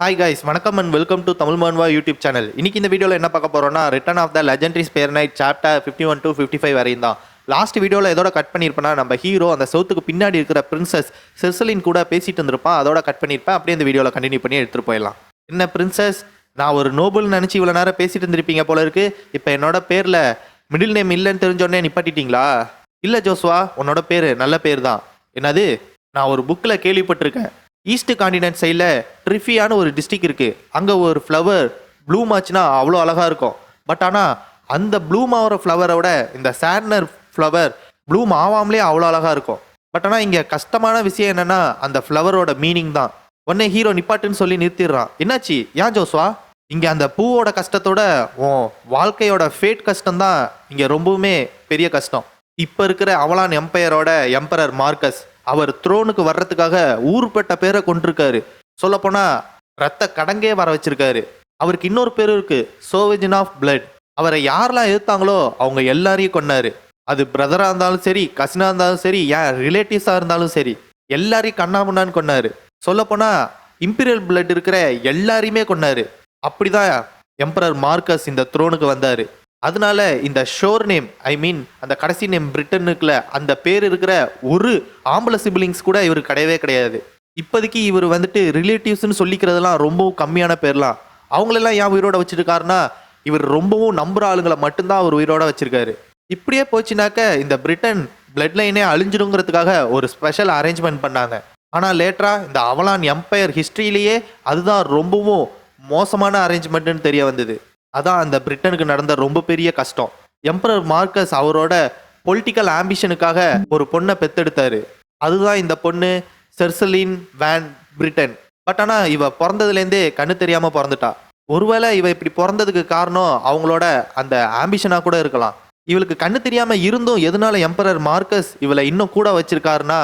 Hi guys, வணக்கம் and welcome to Tamil Manva YouTube channel. இன்னைக்கு இந்த வீடியோவில் என்ன பார்க்க போறோம்னா, return of the legendary spear knight chapter 51 to 55 வரையும் தான். லாஸ்ட் வீடியோவில் எதோட கட் பண்ணியிருப்பேன்னா, நம்ம ஹீரோ அந்த சவுத்துக்கு பின்னாடி இருக்கிற பிரின்சஸ் செர்சலின் கூட பேசிட்டு இருந்திருப்பான். அதோட கட் பண்ணியிருப்பேன். அப்படியே இந்த வீடியோவில் கண்டினியூ பண்ணி எடுத்துகிட்டு போயிடலாம். என்ன பிரின்சஸ், நான் ஒரு நோபல் நினச்சி இவ்வளோ நேரம் பேசிட்டு இருந்திருப்பீங்க போல இருக்கு. இப்போ என்னோட பேரில் மிடில் நேம் இல்லைன்னு தெரிஞ்சோடனே நிப்பாட்டிட்டீங்களா? இல்லை ஜோஸ்வா, உன்னோட பேர் நல்ல பேர் தான். என்னது, நான் ஒரு புக்கில் கேள்விப்பட்டிருக்கேன். ஈஸ்ட் காண்டினென்ட் சைடில் ட்ரிஃபியான ஒரு டிஸ்ட்ரிக்ட் இருக்குது. அங்கே ஒரு ஃப்ளவர் ப்ளூம் ஆச்சுன்னா அவ்வளோ அழகாக இருக்கும். பட் ஆனால் அந்த ப்ளூம் ஆகிற ஃப்ளவரோட இந்த சாட்னர் ஃப்ளவர் ப்ளூம் ஆகாமலே அவ்வளோ அழகாக இருக்கும். பட் ஆனால் இங்கே கஷ்டமான விஷயம் என்னென்னா, அந்த ஃப்ளவரோட மீனிங் தான். உடனே ஹீரோ நிப்பாட்டுன்னு சொல்லி நிறுத்திடுறான். என்னாச்சு, ஏன் ஜோஸ்வா? இங்கே அந்த பூவோட கஷ்டத்தோட உன் வாழ்க்கையோட ஃபேட் கஷ்டம்தான் இங்கே ரொம்பவுமே பெரிய கஷ்டம். இப்போ இருக்கிற அவலான் எம்பையரோட எம்பரர் மார்க்கஸ் அவர் த்ரோனுக்கு வர்றதுக்காக ஊர்பட்ட பேரை கொண்டிருக்காரு. சொல்லப்போனால் ரத்த கடங்கே வர வச்சிருக்காரு. அவருக்கு இன்னொரு பேர் இருக்கு, சோவிஜன் ஆஃப் பிளட். அவரை யாரெல்லாம் எதிர்த்தாங்களோ அவங்க எல்லாரையும் கொன்னாரு. அது பிரதராக இருந்தாலும் சரி, கசினாக இருந்தாலும் சரி, ஏன் ரிலேட்டிவ்ஸாக இருந்தாலும் சரி, எல்லாரையும் கண்ணாமுன்னான்னு கொன்னாரு. சொல்லப்போனால் இம்பீரியல் பிளட் இருக்கிற எல்லாரையுமே கொன்னாரு. அப்படிதான் எம்பரர் மார்க்கஸ் இந்த த்ரோனுக்கு வந்தார். அதனால இந்த ஷோர் நேம், ஐ மீன் அந்த கடைசி நேம் பிரிட்டனுக்குள்ள அந்த பேர் இருக்கிற ஒரு ஆம்பளை சிபிலிங்ஸ் கூட இவருக்கு கிடையவே கிடையாது. இப்போதைக்கு இவர் வந்துட்டு ரிலேட்டிவ்ஸ்னு சொல்லிக்கிறதுலாம் ரொம்பவும் கம்மியான பேர்லாம். அவங்களெல்லாம் ஏன் உயிரோட வச்சிருக்காருன்னா, இவர் ரொம்பவும் நம்புற ஆளுங்களை மட்டும்தான் அவர் உயிரோட வச்சிருக்காரு. இப்படியே போச்சுனாக்க இந்த பிரிட்டன் பிளட் லைனே அழிஞ்சிடுங்கிறதுக்காக ஒரு ஸ்பெஷல் அரேஞ்ச்மெண்ட் பண்ணாங்க. ஆனால் லேட்டரா இந்த அவலான் எம்பையர் ஹிஸ்ட்ரியிலேயே அதுதான் ரொம்பவும் மோசமான அரேஞ்ச்மெண்ட்னு தெரிய வந்தது. அதான் அந்த பிரிட்டனுக்கு நடந்த ரொம்ப பெரிய கஷ்டம். எம்பரர் மார்க்கஸ் அவரோட பொலிட்டிக்கல் ஆம்பிஷனுக்காக ஒரு பொண்ணை பெத்தெடுத்தாரு. அதுதான் இந்த பொண்ணு செர்சலின் வேன் பிரிட்டன். பட் ஆனால் இவ பிறந்ததுலேருந்தே கண்ணு தெரியாமல் பிறந்துட்டா. ஒருவேளை இவ இப்படி பிறந்ததுக்கு காரணம் அவங்களோட அந்த ஆம்பிஷனாக கூட இருக்கலாம். இவளுக்கு கண்ணு தெரியாமல் இருந்தும் எதனால எம்பரர் மார்க்கஸ் இவளை இன்னும் கூட வச்சிருக்காருன்னா,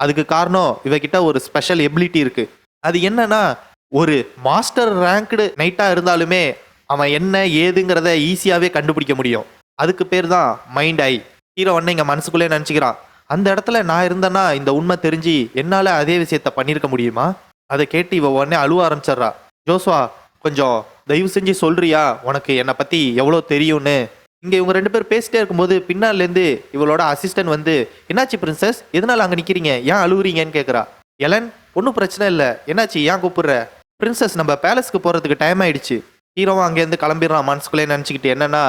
அதுக்கு காரணம் இவகிட்ட ஒரு ஸ்பெஷல் எபிலிட்டி இருக்கு. அது என்னன்னா, ஒரு மாஸ்டர் ரேங்க்டு நைட்டாக இருந்தாலுமே அவன் என்ன ஏதுங்கிறத ஈஸியாகவே கண்டுபிடிக்க முடியும். அதுக்கு பேர் தான் மைண்ட் ஐ. ஹீரோ ஒன்று இங்கே மனசுக்குள்ளே நினச்சிக்கிறான், அந்த இடத்துல நான் இருந்தேன்னா இந்த உண்மை தெரிஞ்சு என்னால் அதே விஷயத்த பண்ணியிருக்க முடியுமா? அதை கேட்டு இவ உடனே அழுவ ஆரம்பிச்சிட்றா. ஜோஸ்வா, கொஞ்சம் தயவு செஞ்சு சொல்றியா உனக்கு என்னை பற்றி எவ்வளோ தெரியும்னு? இங்கே இவங்க ரெண்டு பேர் பேசிட்டே இருக்கும்போது பின்னாலேருந்து இவளோட அசிஸ்டன்ட் வந்து, என்னாச்சு பிரின்சஸ், எதனால் அங்கே நிற்கிறீங்க, ஏன் அழுவுறீங்கன்னு கேட்குறா. எலன், ஒன்றும் பிரச்சனை இல்லை, என்னாச்சு, ஏன் கூப்பிடுற? பிரின்சஸ், நம்ம பேலஸ்க்கு போகிறதுக்கு டைம் ஆயிடுச்சு. ஹீரோவும் அங்கேருந்து கிளம்பிடுறான். மனசுக்குள்ளே நினச்சிக்கிட்டு, என்னன்னா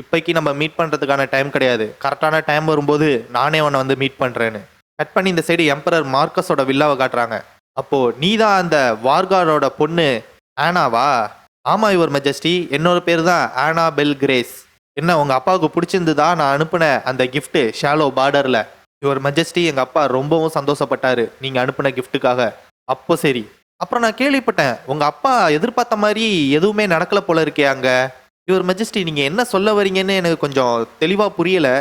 இப்போக்கி நம்ம மீட் பண்ணுறதுக்கான டைம் கிடையாது, கரெக்டான டைம் வரும்போது நானே உன்னை வந்து மீட் பண்ணுறேன்னு. கட் பண்ணி இந்த சைடு எம்பரர் மார்க்கஸோட வில்லாவை காட்டுறாங்க. அப்போது நீ தான் அந்த வார்காரோட பொண்ணு ஆனாவா? ஆமாம் யுவர் மெஜஸ்டி, என்னோட பேர் தான் ஆனா பெல் கிரேஸ். என்ன, உங்கள் அப்பாவுக்கு பிடிச்சிருந்துதா நான் அனுப்பின அந்த கிஃப்ட்டு ஷாலோ பார்டரில்? யுவர் மெஜஸ்டி, எங்கள் அப்பா ரொம்பவும் சந்தோஷப்பட்டார் நீங்கள் அனுப்பின கிஃப்ட்டுக்காக. அப்போ சரி, அப்புறம் நான் கேள்விப்பட்டேன் உங்கள் அப்பா எதிர்பார்த்த மாதிரி எதுவுமே நடக்கலை போல இருக்கே அங்கே. யுவர் மெஜஸ்டி, நீங்கள் என்ன சொல்ல வரீங்கன்னு எனக்கு கொஞ்சம் தெளிவாக புரியலை.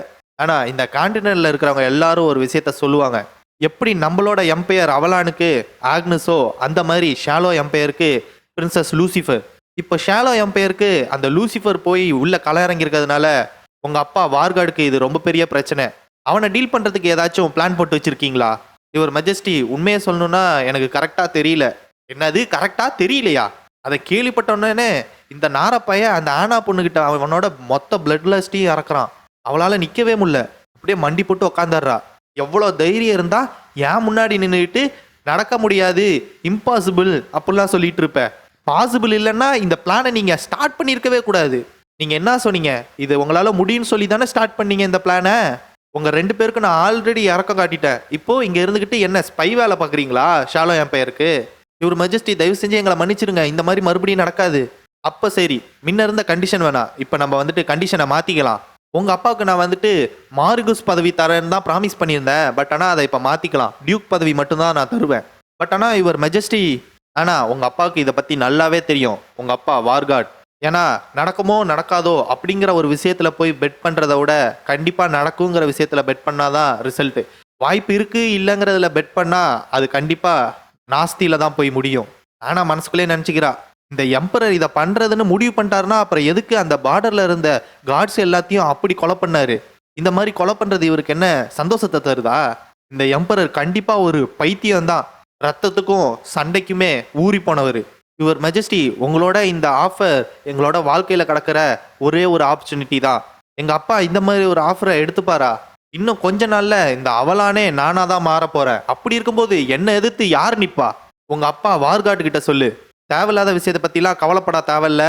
ஆனால் இந்த காண்டினென்ட்டில் இருக்கிறவங்க எல்லாரும் ஒரு விஷயத்த சொல்லுவாங்க. எப்படி நம்மளோட எம்பையர் அவலானுக்கு ஆக்னஸோ, அந்த மாதிரி ஷாலோ எம்பையருக்கு பிரின்சஸ் லூசிஃபர். இப்போ ஷாலோ எம்பையருக்கு அந்த லூசிஃபர் போய் உள்ள கலரங்கிருக்கிறதுனால உங்கள் அப்பா வார்கார்டுக்கு இது ரொம்ப பெரிய பிரச்சனை. அவனை டீல் பண்ணுறதுக்கு ஏதாச்சும் பிளான் போட்டு வச்சுருக்கீங்களா? யுவர் மெஜஸ்டி, உண்மையை சொல்லணும்னா எனக்கு கரெக்டாக தெரியல. என்னது, கரெக்டாக தெரியலையா? அதை கேள்விப்பட்டோன்னே இந்த நாரப்பைய அந்த ஆனா பொண்ணுக்கிட்ட அவனோட மொத்த பிளட் லஸ்ட்டையும் இறக்குறான். அவளால் நிற்கவே முடியல, அப்படியே மண்டி போட்டு உக்காந்துடுறா. எவ்வளோ தைரியம் இருந்தால் ஏன் முன்னாடி நின்றுட்டு நடக்க முடியாது, இம்பாசிபிள் அப்படிலாம் சொல்லிட்டு இருப்ப? பாசிபிள் இல்லைன்னா இந்த பிளானை நீங்கள் ஸ்டார்ட் பண்ணியிருக்கவே கூடாது. நீங்கள் என்ன சொன்னீங்க, இது உங்களால் முடியும்னு சொல்லி தானே ஸ்டார்ட் பண்ணீங்க இந்த பிளானை? உங்கள் ரெண்டு பேருக்கு நான் ஆல்ரெடி இறக்கம் காட்டிட்டேன். இப்போது இங்கே இருந்துக்கிட்டு என்ன ஸ்பை வேலை பார்க்குறீங்களா ஷாலோ எம்பையருக்கு? இவர் மெஜஸ்டி, தயவு செஞ்சு எங்களை மன்னிச்சிருங்க, இந்த மாதிரி மறுபடியும் நடக்காது. அப்போ சரி, முன்ன இருந்த கண்டிஷன் வேணாம், இப்போ நம்ம வந்துட்டு கண்டிஷனை மாற்றிக்கலாம். உங்கள் அப்பாவுக்கு நான் வந்துட்டு மார்குஸ் பதவி தரேன்னு தான் ப்ராமிஸ் பண்ணியிருந்தேன். பட் ஆனால் அதை இப்போ மாற்றிக்கலாம், டியூக் பதவி மட்டும்தான் நான் தருவேன். பட் ஆனால் இவர் மெஜஸ்டி, ஆனால் உங்கள் அப்பாவுக்கு இதை பற்றி நல்லாவே தெரியும். உங்கள் அப்பா வார்கார்ட். ஏன்னா நடக்குமோ நடக்காதோ அப்படிங்கிற ஒரு விஷயத்தில் போய் பெட் பண்ணுறத விட கண்டிப்பாக நடக்குங்கிற விஷயத்தில் பெட் பண்ணாதான் ரிசல்ட்டு. வாய்ப்பு இருக்குது இல்லைங்கிறதுல பெட் பண்ணால் அது கண்டிப்பாக நாஸ்தியில் தான் போய் முடியும். ஆனால் மனசுக்குள்ளே நினச்சிக்கிறா, இந்த எம்பரர் இதை பண்ணுறதுன்னு முடிவு பண்ணிட்டாருன்னா அப்புறம் எதுக்கு அந்த பார்டரில் இருந்த காட்ஸ் எல்லாத்தையும் அப்படி கொலை பண்ணார்? இந்த மாதிரி கொலை பண்ணுறது இவருக்கு என்ன சந்தோஷத்தை தருதா? இந்த எம்பரர் கண்டிப்பாக ஒரு பைத்தியம்தான், ரத்தத்துக்கும் சண்டைக்குமே ஊறி போனவர். யுவர் மெஜஸ்டி, உங்களோட இந்த ஆஃபர் எங்களோட வாழ்க்கையில கிடக்கிற ஒரே ஒரு ஆப்பர்ச்சுனிட்டி தான். எங்க அப்பா இந்த மாதிரி ஒரு ஆஃபரை எடுத்துப்பாரா? இன்னும் கொஞ்ச நாள்ல இந்த அவலானே நானா தான் மாற போறேன். அப்படி இருக்கும்போது என்ன எதிர்த்து யார் நிப்பா? உங்க அப்பா வார்காட் கிட்ட சொல்லு. தேவையில்லாத விஷயத்தை பத்திலாம் கவலைப்பட தேவையில்ல.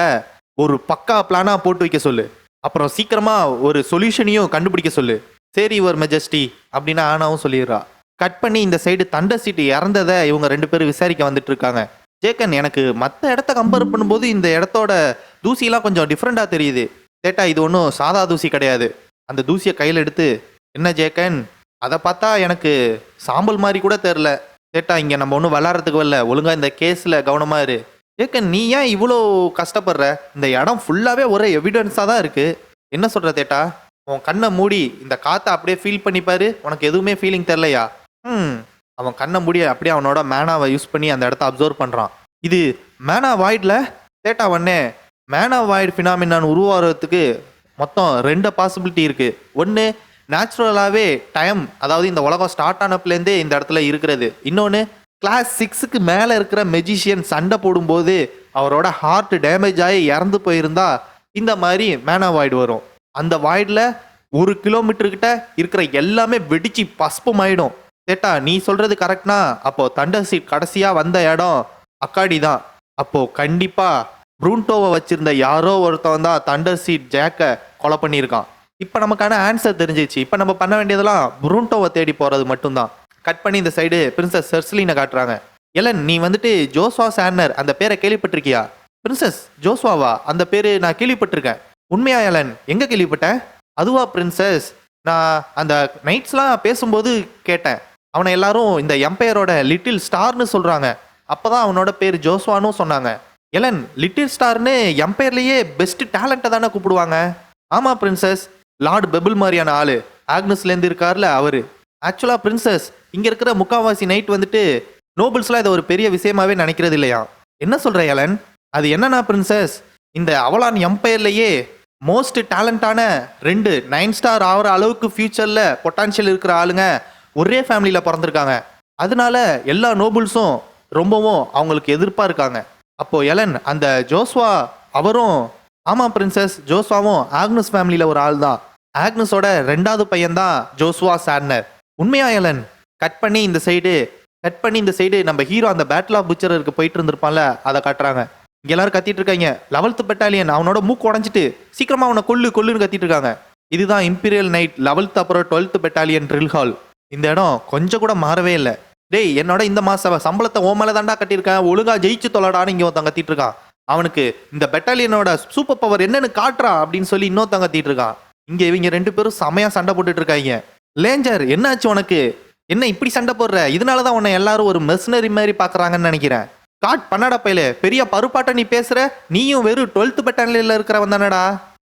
ஒரு பக்கா பிளானா போட்டு வைக்க சொல்லு. அப்புறம் சீக்கிரமா ஒரு சொல்யூஷனையும் கண்டுபிடிக்க சொல்லு. சரி யுவர் மெஜஸ்டி அப்படின்னு ஆனாவும் சொல்லிடுறா. கட் பண்ணி இந்த சைடு தண்டர் சீட்டு இறந்ததை இவங்க 2 பேரும் விசாரிக்க வந்துட்டு இருக்காங்க. ஜேக்கன், எனக்கு மற்ற இடத்த கம்பேர் பண்ணும்போது இந்த இடத்தோட தூசியெல்லாம் கொஞ்சம் டிஃப்ரெண்டாக தெரியுது. சேட்டா, இது ஒன்றும் சாதா தூசி கிடையாது. அந்த தூசியை கையில் எடுத்து, என்ன ஜேக்கன், அதை பார்த்தா எனக்கு சாம்பல் மாதிரி கூட தெரில. சேட்டா, இங்கே நம்ம ஒன்றும் விளாட்றதுக்கு வரல, ஒழுங்காக இந்த கேஸில் கவனமாக இரு. ஜேக்கன், நீ ஏன் இவ்வளோ கஷ்டப்படுற? இந்த இடம் ஃபுல்லாகவே ஒரே எவிடன்ஸாக தான் இருக்குது. என்ன சொல்கிற தேட்டா? உன் கண்ணை மூடி இந்த காற்றை அப்படியே ஃபீல் பண்ணிப்பாரு. உனக்கு எதுவுமே ஃபீலிங் தெரிலையா? அவன் கண்ணை மூடி அப்படியே அவனோட மேனாவை யூஸ் பண்ணி அந்த இடத்த அப்சர்வ் பண்ணுறான். இது மேனா வாய்டில் தேட்டா ஒன்னே மேனா வாய்டு ஃபினாமினான் உருவாகிறதுக்கு மொத்தம் 2 பாசிபிலிட்டி இருக்குது. ஒன்று, நேச்சுரலாகவே டைம், அதாவது இந்த உலகம் ஸ்டார்ட் ஆனப்புலேருந்தே இந்த இடத்துல இருக்கிறது. இன்னொன்று, கிளாஸ் 6க்கு மேலே இருக்கிற மெஜிஷியன் சண்டை போடும்போது அவரோட ஹார்ட் டேமேஜ் ஆகி இறந்து போயிருந்தா இந்த மாதிரி மேனா வாய்டு வரும். அந்த வாய்டில் 1 கிலோமீட்டர்கிட்ட இருக்கிற எல்லாமே வெடிச்சு பஸ்பம் ஆயிடும். சேட்டா, நீ சொல்றது கரெக்ட்னா அப்போ தண்டர் சீட் கடைசியா வந்த இடம் அக்காடி தான். அப்போ கண்டிப்பா ப்ரூன்டோவை வச்சிருந்த யாரோ ஒருத்தவன் தான் தண்டர் சீட் ஜேக்கை கொலை பண்ணியிருக்கான். இப்போ நமக்கான ஆன்சர் தெரிஞ்சிச்சு. இப்போ நம்ம பண்ண வேண்டியதெல்லாம் ப்ரூன்டோவை தேடி போறது மட்டும்தான். கட் பண்ணி இந்த சைடு பிரின்சஸ் செர்சிலினை காட்டுறாங்க. எலன், நீ வந்துட்டு ஜோஸ்வா சார்னர் அந்த பேரை கேள்விப்பட்டிருக்கியா? பிரின்சஸ், ஜோஸ்வாவா? அந்த பேரு நான் கேள்விப்பட்டிருக்கேன். உண்மையா எலன்? எங்க கேள்விப்பட்டேன்? அதுவா பிரின்சஸ், நான் அந்த நைட்ஸ்லாம் பேசும்போது கேட்டேன். அவனை எல்லாரும் இந்த எம்பையரோட லிட்டில் ஸ்டார்னு சொல்றாங்க. அப்பதான் அவனோட பேர் ஜோஸ்வான்னு சொன்னாங்க. எலன், லிட்டில் ஸ்டார்னு எம்பையர்லயே பெஸ்ட் டேலண்ட்டை தானே கூப்பிடுவாங்க? ஆமா பிரின்சஸ், லார்ட் பெபிள் மாதிரியான ஆளு ஆக்னஸ்லேருந்து இருக்கார்ல அவரு. ஆக்சுவலா பிரின்சஸ், இங்க இருக்கிற முக்காவாசி நைட் வந்துட்டு நோபல்ஸ்லாம் இதை ஒரு பெரிய விஷயமாவே நினைக்கிறது இல்லையா? என்ன சொல்ற எலன்? அது என்னன்னா பிரின்சஸ், இந்த அவலான் எம்பையர்லயே மோஸ்ட் டேலண்டான 2 9 ஸ்டார் ஆகிற அளவுக்கு ஃபியூச்சரில் பொட்டான்ஷியல் இருக்கிற ஆளுங்க ஒரே ஃபேமிலியில் பிறந்திருக்காங்க. அதனால எல்லா நோபல்ஸும் ரொம்பவும் அவங்களுக்கு எதிர்ப்பாக இருக்காங்க. அப்போது எலன், அந்த ஜோஸ்வா அவரும்? ஆமாம் பிரின்சஸ், ஜோஸ்வாவும் ஆக்னஸ் ஃபேமிலியில் ஒரு ஆள் தான். ஆக்னஸோட 2வது பையன்தான் ஜோஸ்வா சார்னர். உண்மையா எலன்? கட் பண்ணி இந்த சைடு நம்ம ஹீரோ அந்த பேட்டில் ஆஃப் புச்சருக்கு போயிட்டு இருந்திருப்பான்ல, அதை காட்டுறாங்க. இங்கே எல்லாரும் கத்திட்டு இருக்காங்க. 11th பெட்டாலியன் அவனோட மூக்கு உடஞ்சிட்டு சீக்கிரமா அவனை கொல்லுன்னு கத்திட்டு இருக்காங்க. இதுதான் இம்பீரியல் நைட் 11th அப்புறம் 12th பெட்டாலியன் ட்ரில் ஹால். இந்த இடம் கொஞ்சம் கூட மாறவே இல்லை. டேய், என்னோட இந்த மாச சம்பளத்தை ஓ மேலே தாண்டா கட்டியிருக்கேன், ஒழுங்கா ஜெயிச்சு தொலைடான்னு இங்கே ஒருத்தன் கத்திட்டு இருக்கான். அவனுக்கு இந்த பெட்டாலியனோட சூப்பர் பவர் என்னன்னு காட்டுறா அப்படின்னு சொல்லி இன்னொருத்தன் கத்திட்டு இருக்கான். இங்கே இவங்க 2 பேரும் செமையா சண்டை போட்டுட்டு இருக்காங்க. லேஞ்சர், என்னாச்சு உனக்கு? என்ன இப்படி சண்டை போடுற? இதனாலதான் உன்னை எல்லாரும் ஒரு மெர்சனரி மாதிரி பாக்குறாங்கன்னு நினைக்கிறேன். காட் பண்ணாடா பையல, பெரிய பருப்பாட்ட நீ பேசுற. நீயும் வெறும் 12th பெட்டாலியன்ல இருக்கிறவன் தானடா?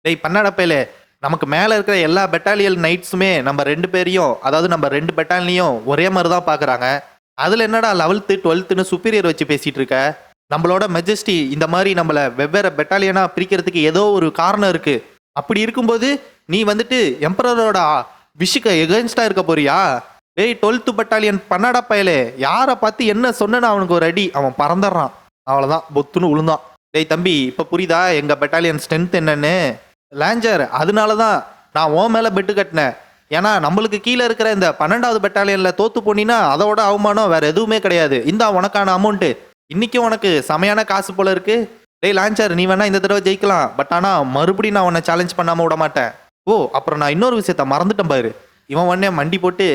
டேய் பண்ணாடா பையல, நமக்கு மேல இருக்கிற எல்லா பெட்டாலியன் நைட்ஸுமே நம்ம 2 பேரையும், அதாவது நம்ம 2 பெட்டாலியனையும் ஒரே மாதிரி தான் பாக்குறாங்க. அதுல என்னடா 11th 12th சுப்பீரியர் வச்சு பேசிட்டு இருக்க? நம்மளோட மெஜஸ்டி இந்த மாதிரி நம்மள வெவ்வேறு பெட்டாலியனா பிரிக்கிறதுக்கு ஏதோ ஒரு காரணம் இருக்கு. அப்படி இருக்கும்போது நீ வந்துட்டு எம்பரரோட விஷுக்கு எகென்ஸ்டா இருக்க போறியா? டேய் 12th பெட்டாலியன் பண்ணாடா பயலே, யாரை பார்த்து என்ன சொன்னேன்னு அவனுக்கு ஒரு அடி, அவன் பறந்துடுறான். அவ்வளோதான், பொத்துன்னு விழுந்தான். டேய் தம்பி, இப்போ புரியுதா எங்க பெட்டாலியன் ஸ்ட்ரென்த் என்னன்னு? லேஞ்சர், அதனால தான் நான் உன் மேலே பெட்டு கட்டினேன். ஏன்னா நம்மளுக்கு கீழே இருக்கிற இந்த 12வது பெட்டாலியனில் தோத்து போனீங்கன்னா அதோட அவமானம் வேற எதுவுமே கிடையாது. இந்தா உனக்கான அமௌண்ட்டு. இன்னைக்கும் உனக்கு செமையான காசு போல இருக்கு. டேய் லான்ச்சர், நீ வேணா இந்த தடவை ஜெயிக்கலாம், பட் ஆனால் மறுபடியும் நான் உன்னை சேலஞ்ச் பண்ணாமல் விட மாட்டேன். ஓ, அப்புறம் நான் இன்னொரு விஷயத்த மறந்துட்டேன் பாரு. இவன் உடனே மண்டி போட்டு,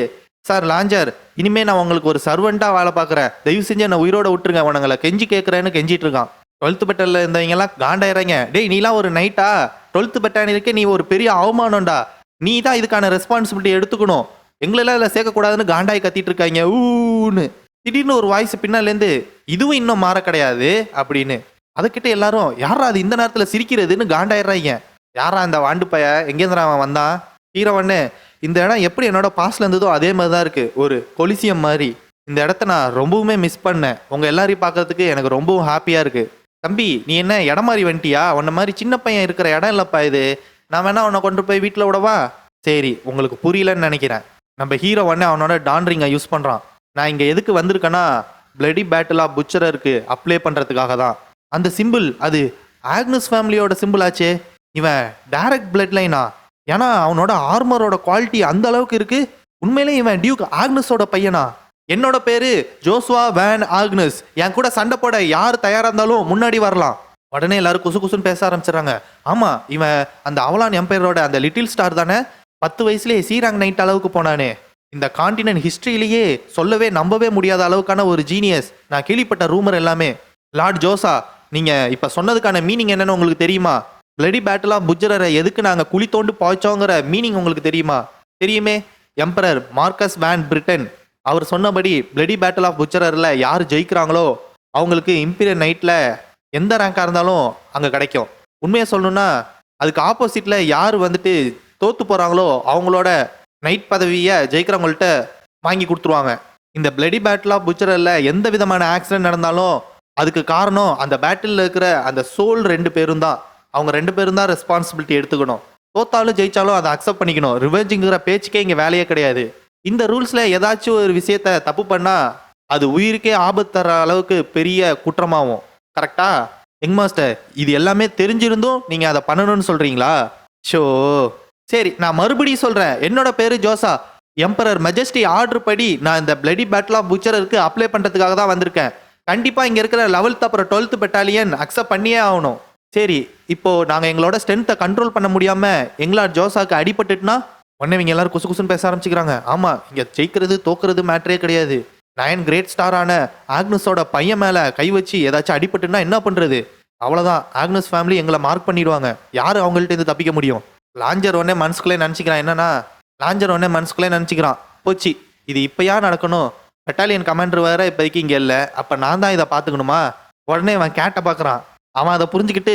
சார் லான்ச்சர், இனிமே நான் உங்களுக்கு ஒரு சர்வெண்ட்டாக வேலை பார்க்குறேன், தயவு செஞ்சு என்னை உயிரோட விட்டுருங்க, உனங்களை கெஞ்சி கேட்குறேன்னு கெஞ்சிட்டு இருக்கான். 12th பெட்டாலியனில் இருந்தவங்கலாம் காண்டாயிறாங்க. டேய் நீலாம் ஒரு நைட்டா? 12th பெட்டாலியனுக்கே நீ ஒரு பெரிய அவமானம்டா, நீ தான் இதுக்கான ரெஸ்பான்சிபிலிட்டி எடுத்துக்கணும், எங்களெல்லாம் இதில் சேர்க்கக்கூடாதுன்னு காண்டாய் கத்திட்டு இருக்காங்க ஊன்னு. திடீர்னு ஒரு வாய்ஸ் பின்னாலேருந்து, இதுவும் இன்னும் மாற கிடையாது அப்படின்னு. அதுக்கிட்ட எல்லாரும் யாரா அது இந்த நேரத்தில் சிரிக்கிறதுன்னு காண்டாயிடுறாங்க. யாரா இந்த வாண்டு பைய, எங்கேருந்து அவன் வந்தான்? ஹீரோவன்னு, இந்த இடம் எப்படி என்னோட பாஸ்ட்ல இருந்ததோ அதே மாதிரி தான் இருக்கு, ஒரு கொலிசியம் மாதிரி. இந்த இடத்த நான் ரொம்பவுமே மிஸ் பண்ணேன். உங்க எல்லாரையும் பார்க்கறதுக்கு எனக்கு ரொம்பவும் ஹாப்பியா இருக்கு. தம்பி, நீ என்ன இடம் மாதிரி வந்துட்டியா? உன்ன மாதிரி சின்ன பையன் இருக்கிற இடம் இல்லப்பா இது. நான் வேணா உன்னை கொண்டு போய் வீட்டில் விடவா? சரி, உங்களுக்கு புரியலன்னு நினைக்கிறேன். நம்ம ஹீரோ உடனே அவனோட டான்ரிங்கை யூஸ் பண்றான். நான் இங்க எதுக்கு வந்திருக்கேன்னா, பிளடி பேட்டில் ஆஃப் புச்சரருக்கு அப்ளை பண்றதுக்காக தான். அந்த சிம்பிள் அது ஆக்னஸ் ஃபேமிலியோட சிம்பிள் ஆச்சே. இவன் டைரக்ட் பிளட் லைனா? ஏன்னா அவனோட ஆர்மரோட குவாலிட்டி அந்த அளவுக்கு இருக்கு. உண்மையிலே இவன் டியூக் ஆக்னஸோட பையனா? என்னோட பேரு ஜோஸ்வா வேன் ஆக்னஸ். என் கூட சண்டை போட யார் தயாரா இருந்தாலும் முன்னாடி வரலாம். உடனே எல்லாரும் குசு குசுன்னு பேச ஆரம்பிச்சிடறாங்க. ஆமா, இவன் அந்த அவலான் எம்பையரோட அந்த லிட்டில் ஸ்டார் தானே? 10 வயசுலேயே சீராங் நைட் அளவுக்கு போனானே. இந்த கான்டினென்ட் ஹிஸ்டரியிலேயே சொல்லவே நம்பவே முடியாத அளவுக்கான ஒரு ஜீனியஸ். நான் கேள்விப்பட்ட ரூமர் எல்லாமே. லார்ட் ஜோசா, நீங்க இப்ப சொன்னதுக்கான மீனிங் என்னன்னு உங்களுக்கு தெரியுமா? பிளடி பேட்டில் ஆஃப் புட்ஜரரை எதுக்கு நாங்க குழி தோண்டு பாய்ச்சோங்கிற மீனிங் உங்களுக்கு தெரியுமா? தெரியுமே. எம்பரர் மார்க்கஸ் வேன் பிரிட்டன் அவர் சொன்னபடி பிளடி பேட்டில் ஆஃப் புட்ஜரர்ல யார் ஜெயிக்கிறாங்களோ அவங்களுக்கு இம்பீரியல் நைட்ல எந்த ரேங்காக இருந்தாலும் அங்கே கிடைக்கும். உண்மையை சொல்லணும்னா அதுக்கு ஆப்போசிட்டில் யார் வந்துட்டு தோற்று போகிறாங்களோ அவங்களோட நைட் பதவியை ஜெயிக்கிறவங்கள்ட்ட வாங்கி கொடுத்துருவாங்க. இந்த பிளடி பேட்டில் ஆஃப் புட்ஜரில் எந்த விதமான ஆக்சிடென்ட் நடந்தாலும் அதுக்கு காரணம் அந்த பேட்டிலில் இருக்கிற அந்த சோல் 2 பேரும் தான். அவங்க 2 பேரும் தான் ரெஸ்பான்சிபிலிட்டி எடுத்துக்கணும். தோத்தாலும் ஜெயிச்சாலும் அதை அக்செப்ட் பண்ணிக்கணும். ரிவெஞ்சுங்கிற பேச்சுக்கே இங்கே வேலையே கிடையாது. இந்த ரூல்ஸில் ஏதாச்சும் ஒரு விஷயத்த தப்பு பண்ணால் அது உயிருக்கே ஆபத்து தர அளவுக்கு பெரிய குற்றமாகும். கரெக்டா? யங் மாஸ்டர், இது எல்லாமே தெரிஞ்சிருந்தும் நீங்க அதை பண்ணணும்னு சொல்றீங்களா? ஷோ, சரி, நான் மறுபடியும் சொல்றேன். என்னோட பேரு ஜோசா. எம்பரர் மெஜஸ்டி ஆர்டர் படி நான் இந்த பிளடி பேட்டில் ஆஃப் புட்ஜரருக்கு அப்ளை பண்றதுக்காக தான் வந்திருக்கேன். கண்டிப்பா இங்க இருக்கிற 11th அப்புறம் 12th பெட்டாலியன் அக்செப்ட் பண்ணியே ஆகணும். சரி, இப்போ நாங்க எங்களோட ஸ்ட்ரென்த்தை கண்ட்ரோல் பண்ண முடியாம எங்களோட ஜோசாக்கு அடிபட்டுட்டுனா உடனே இவங்க எல்லாரும் குசு குசுன்னு பேச ஆரம்பிச்சுக்கிறாங்க. ஆமா, இங்க ஜெயிக்கிறது தோக்குறது மேட்டரே கிடையாது. 9 கிரேட் ஸ்டாரான ஆக்னஸோட பையன் மேலே கை வச்சு ஏதாச்சும் அடிபட்டுன்னா என்ன பண்ணுறது? அவ்வளோதான், ஆக்னஸ் ஃபேமிலி எங்களை மார்க் பண்ணிடுவாங்க. யார் அவங்கள்ட்ட இருந்து தப்பிக்க முடியும்? லாஞ்சர் உடனே மனசுக்குள்ளே நினச்சிக்கிறான், போச்சு, இது இப்போயா நடக்கணும்? பெட்டாலியன் கமாண்டர் வேற இப்போதைக்கு இங்கே இல்லை, அப்போ நான் தான் இதை பார்த்துக்கணுமா? உடனே அவன் கேட்டை பார்க்குறான். அவன் அதை புரிஞ்சுக்கிட்டு,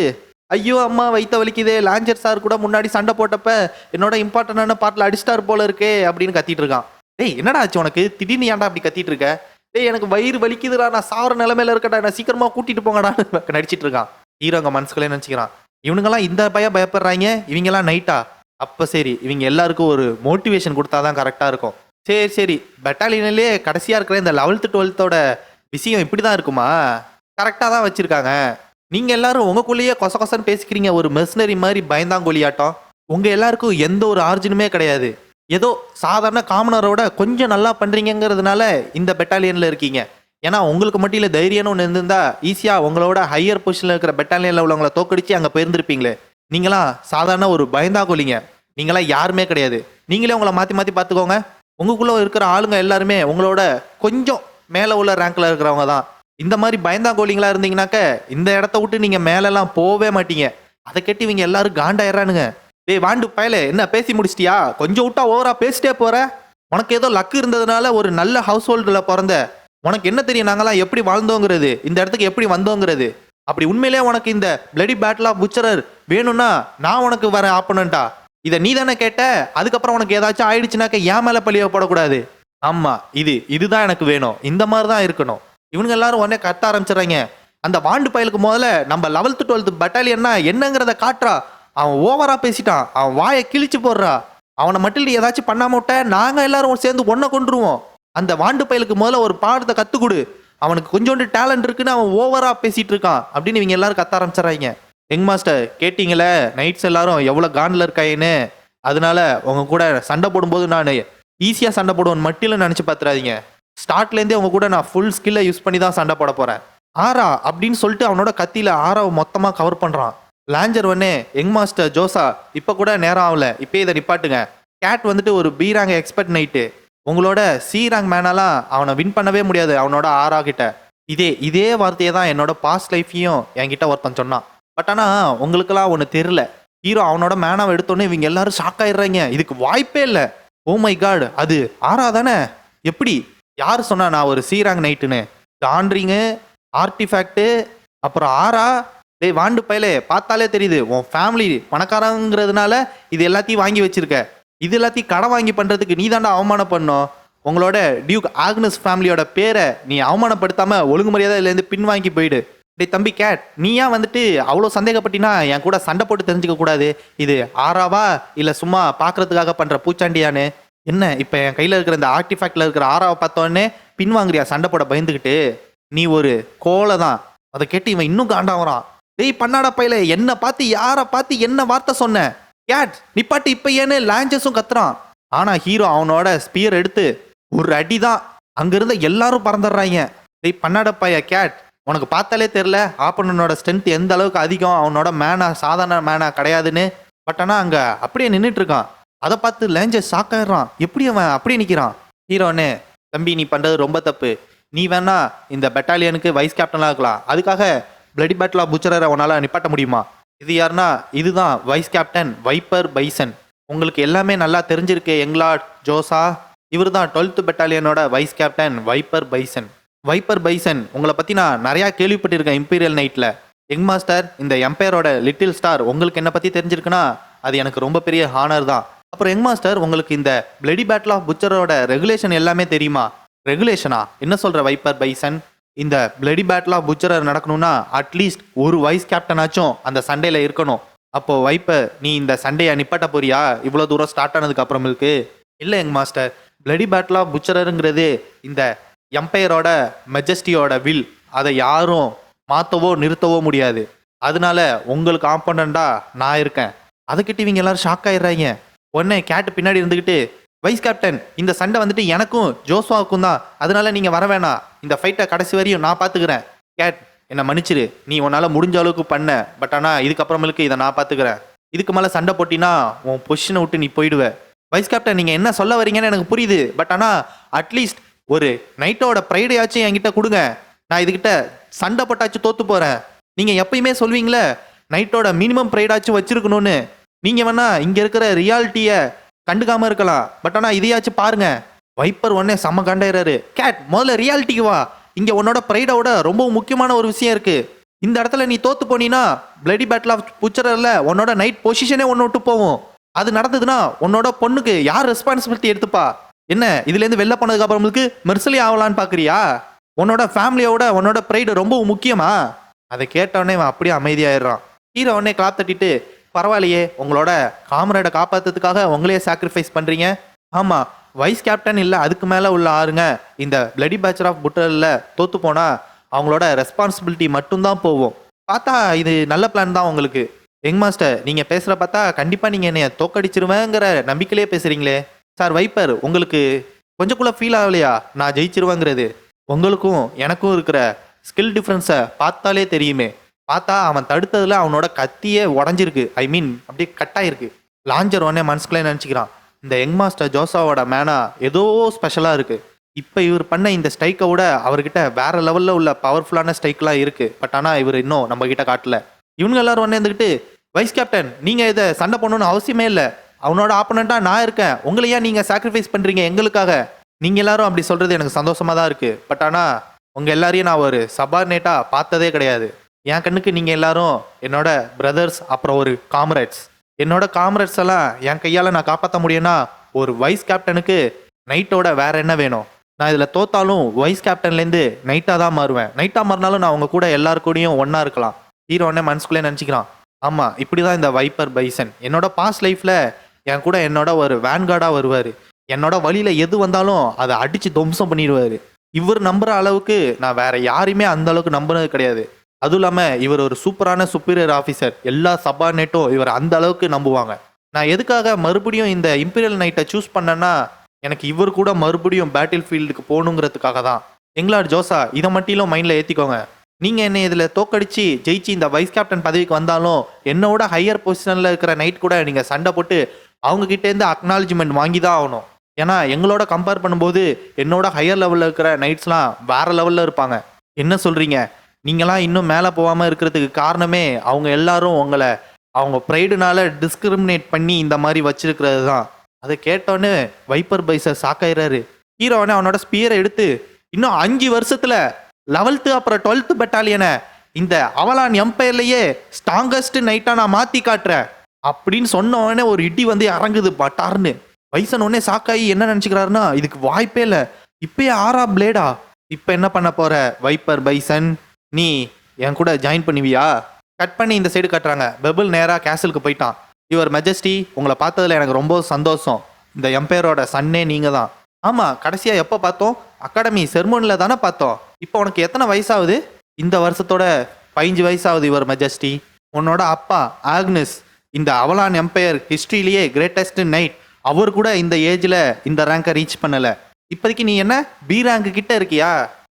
ஐயோ அம்மா வைத்த வலிக்குதே, லாஞ்சர் சார் கூட முன்னாடி சண்டை போட்டப்ப என்னோட இம்பார்ட்டண்டான பார்ட்டில் அடிஸ்டார் போல இருக்கே அப்படின்னு கத்திட்டு இருக்கான். டேய், என்னடா ஆச்சு உனக்கு? திடீர்னு ஏன்டா அப்படி கத்திட்டு இருக்க? டேய், எனக்கு வயிறு வலிக்குதுடா, நான் சாவர நிலைமையில இருக்கட்டா, நான் சீக்கிரமா கூட்டிட்டு போங்கடான்னு நடிச்சிட்டு இருக்கான். ஹீரோங்க மனசுக்குள்ளே நினச்சிக்கிறான், இவனுங்கெல்லாம் இந்த பயப்படுறாங்க, இவங்கெல்லாம் நைட்டா? அப்போ சரி, இவங்க எல்லாருக்கும் ஒரு மோட்டிவேஷன் கொடுத்தாதான் கரெக்டாக இருக்கும். சரி, பெட்டாலியன்லேயே கடைசியாக இருக்கிற இந்த 11th 12th விஷயம் இப்படி தான் இருக்குமா? கரெக்டாக தான் வச்சுருக்காங்க. நீங்கள் எல்லாரும் உங்களுக்குள்ளேயே கொசன்னு பேசிக்கிறீங்க, ஒரு மெர்சனரி மாதிரி பயந்தாங்கொழியாட்டம். உங்கள் எல்லாருக்கும் எந்த ஒரு ஆர்ஜினுமே கிடையாது. ஏதோ சாதாரண காமனரோட கொஞ்சம் நல்லா பண்ணுறீங்கிறதுனால இந்த பெட்டாலியனில் இருக்கீங்க. ஏன்னா உங்களுக்கு மட்டும் இல்லை, தைரியம்னு ஒன்று இருந்திருந்தா ஈஸியாக உங்களோட ஹையர் பொசிஷனில் இருக்கிற பெட்டாலியனில் உள்ளவங்களை தோக்கடிச்சு அங்கே போயிருந்துருப்பீங்களே. நீங்களாம் சாதாரண ஒரு பயந்தாங்கொழிங்க. நீங்களாம் யாருமே கிடையாது. நீங்களே உங்களை மாற்றி மாற்றி பார்த்துக்கோங்க. உங்களுக்குள்ளே இருக்கிற ஆளுங்க எல்லாருமே உங்களோட கொஞ்சம் மேலே உள்ள ரேங்க்ல இருக்கிறவங்க தான். இந்த மாதிரி பயந்தாங்கோலிங்களா இருந்தீங்கன்னாக்க இந்த இடத்த விட்டு நீங்கள் மேலெல்லாம் போகவே மாட்டீங்க. அதை கேட்டு இவங்க எல்லாரும் காண்டாயிரானுங்க. டேய் வாண்டு பயலே, என்ன பேசி முடிச்சிட்டியா? கொஞ்சம் விட்டா ஓவரா பேசிட்டே போற. உனக்கு ஏதோ லக்கு இருந்ததுனால ஒரு நல்ல ஹவுஸ் ஹோல்டில் பிறந்த. உனக்கு என்ன தெரியும் நாங்களாம் எப்படி வாழ்ந்தோங்கிறது, இந்த இடத்துக்கு எப்படி வந்தோங்கிறது? அப்படி உண்மையிலே உனக்கு இந்த பிளடி பேட்டில் ஆஃப் புட்ஜரர் வேணும்னா நான் உனக்கு வர ஆப்பனண்டா. இதை நீ தானே கேட்ட. அதுக்கப்புறம் உனக்கு ஏதாச்சும் ஆயிடுச்சுனாக்க ஏன் மேலே பழிய போடக்கூடாது. ஆமா, இதுதான் எனக்கு வேணும், இந்த மாதிரி தான் இருக்கணும். இவனுங்க எல்லாரும் உடனே கத்த ஆரம்பிச்சிடறாங்க. அந்த வாண்டு பயலுக்கு முதல்ல நம்ம 11th 12th பெட்டாலியன்னா என்னங்கிறத காட்டுறா. அவன் ஓவரா பேசிட்டான், அவன் வாயை கிழிச்சு போடுறா. அவனை மட்டும் ஏதாச்சும் பண்ணாம விட்ட நாங்கள் எல்லாரும் சேர்ந்து ஒன்றை கொண்டுருவோம். அந்த வாண்டு பயலுக்கு முதல்ல ஒரு பாடத்தை கற்றுக் கொடு. அவனுக்கு கொஞ்சோண்டு டேலண்ட் இருக்குன்னு அவன் ஓவரா பேசிட்டு இருக்கான் அப்படின்னு இவங்க எல்லாரும் கத்த ஆரம்பிச்சிடறாங்க. யங் மாஸ்டர், கேட்டீங்களே நைட்ஸ் எல்லாரும் எவ்வளோ காண்டில் இருக்காயின்னு. அதனால உங்க கூட சண்டை போடும்போது நான் ஈஸியாக சண்டை போடுவேன் மட்டும் நினச்சி பார்த்துறாதீங்க. ஸ்டார்ட்லேருந்தே உங்க கூட நான் ஃபுல் ஸ்கில்லை யூஸ் பண்ணி தான் சண்டை போட போகிறேன். ஆரா அப்படின்னு சொல்லிட்டு அவனோட கத்தியில் ஆராவை மொத்தமாக கவர் பண்ணுறான். லாஞ்சர் ஒன்னே, யங் மாஸ்டர் ஜோசா, இப்போ கூட நேரம் ஆகல, இப்போ இதை நிப்பாட்டுங்க. கேட் வந்துட்டு ஒரு பி ரேங்க் எக்ஸ்பர்ட் நைட்டு. உங்களோட சி ரேங்க் மேனாலாம் அவனை வின் பண்ணவே முடியாது அவனோட ஆரா கிட்ட. இதே வார்த்தையை தான் என்னோட பாஸ்ட் லைஃப்பையும் என்கிட்ட ஒருத்தன் சொன்னான். பட் ஆனால் உங்களுக்கெல்லாம் ஒன்று தெரில. ஹீரோ அவனோட மேனாவை எடுத்தோன்னே இவங்க எல்லாரும் ஷாக் ஆயிடுறாங்க. இதுக்கு வாய்ப்பே இல்லை. ஓ மை காட், அது ஆரா தானே? எப்படி? யார் சொன்னா நான் ஒரு சி ரேங்க் நைட்டுன்னு? தாண்ட்ரிங்கு, ஆர்டிஃபேக்டு, அப்புறம் ஆரா. டேய் வாண்டு பயலே, பார்த்தாலே தெரியுது உன் ஃபேமிலி பணக்காரங்கிறதுனால இது எல்லாத்தையும் வாங்கி வச்சிருக்க. இது எல்லாத்தையும் கடன் வாங்கி பண்ணுறதுக்கு நீ தாண்டா அவமானம் பண்ணோம். உங்களோட டியூக் ஆக்னஸ் ஃபேமிலியோட பேரை நீ அவமானப்படுத்தாம ஒழுங்கு மரியாதை இதுலேருந்து பின் வாங்கி போயிடு. டேய் தம்பி கேட், நீயா வந்துட்டு அவ்வளோ சந்தேகப்பட்டினா என் கூட சண்டை போட்டு தெரிஞ்சுக்க கூடாது. இது ஆராவா இல்லை சும்மா பார்க்கறதுக்காக பண்ணுற பூச்சாண்டியான்னு? என்ன இப்போ என் கையில் இருக்கிற இந்த ஆர்டிஃபேக்டில் இருக்கிற ஆராவை பார்த்தோன்னே பின் வாங்குறியா சண்டை போட பயந்துக்கிட்டு? நீ ஒரு கோலை தான். அதை கேட்டு இவன் இன்னும் காண்டாவறான். டேய் பண்ணாட பையல, என்ன பார்த்து யாரை பார்த்து என்ன வார்த்தை சொன்ன? கேட் நிப்பாட்டு இப்ப ஏன்னு லாஞ்சஸும் கத்துறான். ஆனா ஹீரோ அவனோட ஸ்பியர் எடுத்து ஒரு அடி தான், அங்கிருந்த எல்லாரும் பறந்துடுறாங்க. டேய் பண்ணாட பைய கேட், உனக்கு பார்த்தாலே தெரியல ஆப்பனனோட ஸ்ட்ரென்த் எந்த அளவுக்கு அதிகம், அவனோட மேனா சாதாரண மேனா கிடையாதுன்னு. பட் ஆனால் அங்கே அப்படியே நின்றுட்டு இருக்கான். அதை பார்த்து லேஞ்சஸ் ஷாக் ஆயிடுறான். எப்படி அவன் அப்படியே நிற்கிறான்? ஹீரோன்னு, தம்பி நீ பண்ணுறது ரொம்ப தப்பு. நீ வேணா இந்த பெட்டாலியனுக்கு வைஸ் கேப்டனாக இருக்கலாம், அதுக்காக பிளடி பேட்டில் ஆஃப் புச்சரரை உன்னால் நிப்பாட்ட முடியுமா? இது யாருன்னா இதுதான் வைஸ் கேப்டன் வைப்பர் பைசன். உங்களுக்கு எல்லாமே நல்லா தெரிஞ்சிருக்கு எங்லாட் ஜோசா. இவர் தான் 12th பெட்டாலியனோட vice captain viper bison. Viper bison உங்களை பற்றி நான் நிறையா கேள்விப்பட்டிருக்கேன் இம்பீரியல் நைட்டில். யங் மாஸ்டர், இந்த எம்பையரோட லிட்டில் ஸ்டார் உங்களுக்கு என்ன பற்றி தெரிஞ்சிருக்குன்னா அது எனக்கு ரொம்ப பெரிய ஹானர் தான். அப்புறம் யங் மாஸ்டர், உங்களுக்கு இந்த பிளடி பேட்டில் ஆஃப் புச்சரோட ரெகுலேஷன் எல்லாமே தெரியுமா? ரெகுலேஷனா? என்ன சொல்கிற வைப்பர் பைசன்? இந்த பிளடி பேட்டில் ஆஃப் புச்சரர் நடக்கணும்னா அட்லீஸ்ட் ஒரு வைஸ் கேப்டனாச்சும் அந்த சண்டையில் இருக்கணும். அப்போது வைப்பர், நீ இந்த சண்டையை நிப்பாட்ட போறியா இவ்வளோ தூரம் ஸ்டார்ட் ஆனதுக்கு அப்புறமேலுக்கு? இல்லை young master, bloody battle of புச்சரருங்கிறது இந்த எம்பையரோட மெஜஸ்டியோட வில். அதை யாரும் மாற்றவோ நிறுத்தவோ முடியாது. அதனால உங்களுக்கு ஆப்போனண்டா நான் இருக்கேன். அதுக்கிட்ட இவங்க எல்லாரும் ஷாக் ஆயிடுறாங்க. உடனே கேட்டு பின்னாடி இருந்துக்கிட்டு, வைஸ் கேப்டன் இந்த சண்டை வந்துட்டு எனக்கும் ஜோஸ்வாவுக்கும் தான், அதனால நீங்கள் வர வேணாம், இந்த ஃபைட்டை கடைசி வரையும் நான் பார்த்துக்கிறேன். கேட் என்னை மன்னிச்சிரு, நீ உன்னால் முடிஞ்ச அளவுக்கு பண்ண, பட் ஆனால் இதுக்கப்புறமேலுக்கு இதை நான் பார்த்துக்கிறேன். இதுக்கு மேலே சண்டை போட்டினா உன் பொசிஷனை விட்டு நீ போயிடுவ. வைஸ் கேப்டன் நீங்கள் என்ன சொல்ல வரீங்கன்னு எனக்கு புரியுது, பட் ஆனால் அட்லீஸ்ட் ஒரு நைட்டோட ப்ரைடையாச்சும் என்கிட்ட கொடுங்க. நான் இதுகிட்ட சண்டை போட்டாச்சும் தோத்து போகிறேன். நீங்கள் எப்பயுமே சொல்வீங்களே நைட்டோட மினிமம் ப்ரைடாச்சும் வச்சிருக்கணும்னு. நீங்கள் வேணா இங்கே இருக்கிற ரியாலிட்டியை கண்டுக்காமல் இருக்கலாம், பட் ஆனால் இதையாச்சும் பாருங்க. வைப்பர் உடனே செம்ம கண்டாயிறாரு. கேட் முதல்ல ரியாலிட்டிக்கு வா. இங்கே உன்னோட ப்ரைடோட ரொம்ப முக்கியமான ஒரு விஷயம் இருக்குது. இந்த இடத்துல நீ தோத்து போனீன்னா பிளடி பேட்டில் ஆஃப் புச்சரில் உன்னோட நைட் பொசிஷனே ஒன்று விட்டு போகும். அது நடந்ததுன்னா உன்னோட பொண்ணுக்கு யார் ரெஸ்பான்சிபிலிட்டி எடுத்துப்பா? என்ன இதுலேருந்து வெளில போனதுக்கு அப்புறமேலுக்கு மெர்சலி ஆகலான்னு பார்க்குறியா? உன்னோட ஃபேமிலியோட உன்னோட ப்ரைடு ரொம்ப முக்கியமா? அதை கேட்டவொடனே அவன் அப்படியே அமைதியாயிடுறான். ஹீரோ உடனே கிளாப் தட்டிட்டு, பரவாயில்லையே, உங்களோட காமரேடை காப்பாற்றுறதுக்காக உங்களையே சாக்ரிஃபைஸ் பண்ணுறீங்க. ஆமாம், வைஸ் கேப்டன் இல்லை அதுக்கு மேலே உள்ள ஆறுங்க இந்த பிளடி பேச்சர் ஆஃப் புட்டரில் தோற்று போனால் அவங்களோட ரெஸ்பான்சிபிலிட்டி மட்டும்தான் போகும். பார்த்தா இது நல்ல பிளான் தான் உங்களுக்கு. யங் மாஸ்டர், நீங்கள் பேசுகிற பார்த்தா கண்டிப்பாக நீங்கள் என்னைய தோக்கடிச்சிருவேங்கிற நம்பிக்கையிலே பேசுகிறீங்களே. சார் வைப்பர், உங்களுக்கு கொஞ்சக்குள்ளே ஃபீல் ஆகலையா நான் ஜெயிச்சிருவேங்கிறது? உங்களுக்கும் எனக்கும் இருக்கிற ஸ்கில் டிஃப்ரென்ஸை பார்த்தாலே தெரியுமே. பார்த்தா அவன் தடுத்ததில் அவனோட கத்தியே உடஞ்சிருக்கு, ஐ மீன் அப்படியே கட்டாயிருக்கு. லாஞ்சர் உடனே மனசுக்குள்ளே நினச்சிக்கிறான், இந்த யங் மாஸ்டர் ஜோசாவோட மேனா ஏதோ ஸ்பெஷலாக இருக்குது. இப்போ இவர் பண்ண இந்த ஸ்ட்ரைக்கை விட அவர்கிட்ட வேற லெவலில் உள்ள பவர்ஃபுல்லான ஸ்ட்ரைக்லாம் இருக்குது. பட் ஆனால் இவர் இன்னும் நம்ம கிட்ட காட்டல. இவங்க எல்லாரும் உடனே இருந்துக்கிட்டு, வைஸ் கேப்டன் நீங்கள் இதை சண்டை பண்ணணும்னு அவசியமே இல்லை, அவனோட ஆப்பனண்ட்டாக நான் இருக்கேன், உங்களை ஏன் நீங்கள் சாக்ரிஃபைஸ் பண்ணுறீங்க எங்களுக்காக? நீங்கள் எல்லாரும் அப்படி சொல்கிறது எனக்கு சந்தோஷமாக தான் இருக்குது. பட் ஆனால் உங்கள் எல்லாரையும் நான் ஒரு சபார்டினேட்டாக பார்த்ததே கிடையாது. என் கண்ணுக்கு நீங்கள் எல்லாரும் என்னோட பிரதர்ஸ், அப்புறம் ஒரு காம்ரேட்ஸ். என்னோட காம்ரேட்ஸ் எல்லாம் என் கையால் நான் காப்பாற்ற முடியும்னா ஒரு வைஸ் கேப்டனுக்கு நைட்டோட வேற என்ன வேணும்? நான் இதில் தோத்தாலும் வைஸ் கேப்டன்லேருந்து நைட்டாக தான் மாறுவேன். நைட்டாக மாறினாலும் நான் அவங்க கூட எல்லாருக்கூடையும் ஒன்றா இருக்கலாம். ஹீரோனே மனசுக்குள்ளே நினச்சிக்கிறான், ஆமாம் இப்படி தான் இந்த வைப்பர் பைசன் என்னோட பாஸ்ட் லைஃப்பில் என் கூட என்னோட ஒரு வேன்கார்டாக வருவார். என்னோட வழியில் எது வந்தாலும் அதை அடித்து துவம்சம் பண்ணிடுவார். இவர் நம்புகிற அளவுக்கு நான் வேற யாரையுமே அந்த அளவுக்கு நம்புனது கிடையாது. அதுவும் இல்லாமல் இவர் ஒரு சூப்பரான சுப்பீரியர் ஆஃபீஸர். எல்லா சபார்டினேட்டும் இவர் அந்த அளவுக்கு நம்புவாங்க. நான் எதுக்காக மறுபடியும் இந்த இம்பீரியல் நைட்டை சூஸ் பண்ணேன்னா எனக்கு இவர் கூட மறுபடியும் பேட்டில் ஃபீல்டுக்கு போகணுங்கிறதுக்காக தான். எங்களாட் ஜோசா, இதை மட்டும் மைண்டில் ஏற்றிக்கோங்க. நீங்கள் என்னை இதில் தோக்கடிச்சு ஜெயிச்சு இந்த வைஸ் கேப்டன் பதவிக்கு வந்தாலும் என்னோட ஹையர் பொசிஷனில் இருக்கிற நைட் கூட நீங்கள் சண்டை போட்டு அவங்ககிட்டேருந்து அக்னாலஜ்மெண்ட் வாங்கி தான் ஆகணும். ஏன்னா எங்களோட கம்பேர் பண்ணும்போது என்னோட ஹையர் லெவலில் இருக்கிற நைட்ஸ்லாம் வேறு லெவலில் இருப்பாங்க. என்ன சொல்கிறீங்க? நீங்களாம் இன்னும் மேலே போகாமல் இருக்கிறதுக்கு காரணமே அவங்க எல்லாரும் உங்களை அவங்க ப்ரைடுனால டிஸ்கிரிமினேட் பண்ணி இந்த மாதிரி வச்சிருக்கிறது தான். அதை கேட்டோன்னே வைப்பர் பைசர் சாக்காயிறாரு. ஹீரோவனே அவனோட ஸ்பியரை எடுத்து, இன்னும் 5 வருஷத்தில் 11th அப்புறம் 12th பெட்டாலியனை இந்த அவலான் எம்பையர்லேயே ஸ்ட்ராங்கஸ்ட் நைட்டாக நான் மாற்றி காட்டுறேன் அப்படின்னு சொன்ன உடனே ஒரு இடி வந்து இறங்குது பட்டார்னு. பைசன் உடனே சாக்காயி என்ன நினச்சிக்கிறாருன்னா, இதுக்கு வாய்ப்பே இல்லை, இப்பயே 6 பிளேடா, இப்போ என்ன பண்ண போற வைப்பர் பைசன்? நீ என் கூட ஜாயின் பண்ணுவியா? கட் பண்ணி இந்த சைடு கட்டுறாங்க. பெபிள் நேராக கேசலுக்கு போயிட்டான். யுவர் மெஜஸ்டி, உங்களை பார்த்ததில் எனக்கு ரொம்ப சந்தோஷம். இந்த எம்பையரோட சன்னே நீங்கள் தான். ஆமாம், கடைசியாக எப்போ பார்த்தோம்? அகாடமி செர்மோனில் தானே பார்த்தோம். இப்போ உனக்கு எத்தனை வயசாகுது? இந்த வருஷத்தோட 15 வயசாகுது யுவர் மெஜஸ்டி. உன்னோட அப்பா ஆக்னஸ் இந்த அவலான் எம்பையர் ஹிஸ்ட்ரியிலேயே கிரேட்டஸ்ட் நைட், அவர் கூட இந்த ஏஜில் இந்த ரேங்கை ரீச் பண்ணலை. இப்போதைக்கு நீ என்ன பி ரேங்க் கிட்ட இருக்கியா?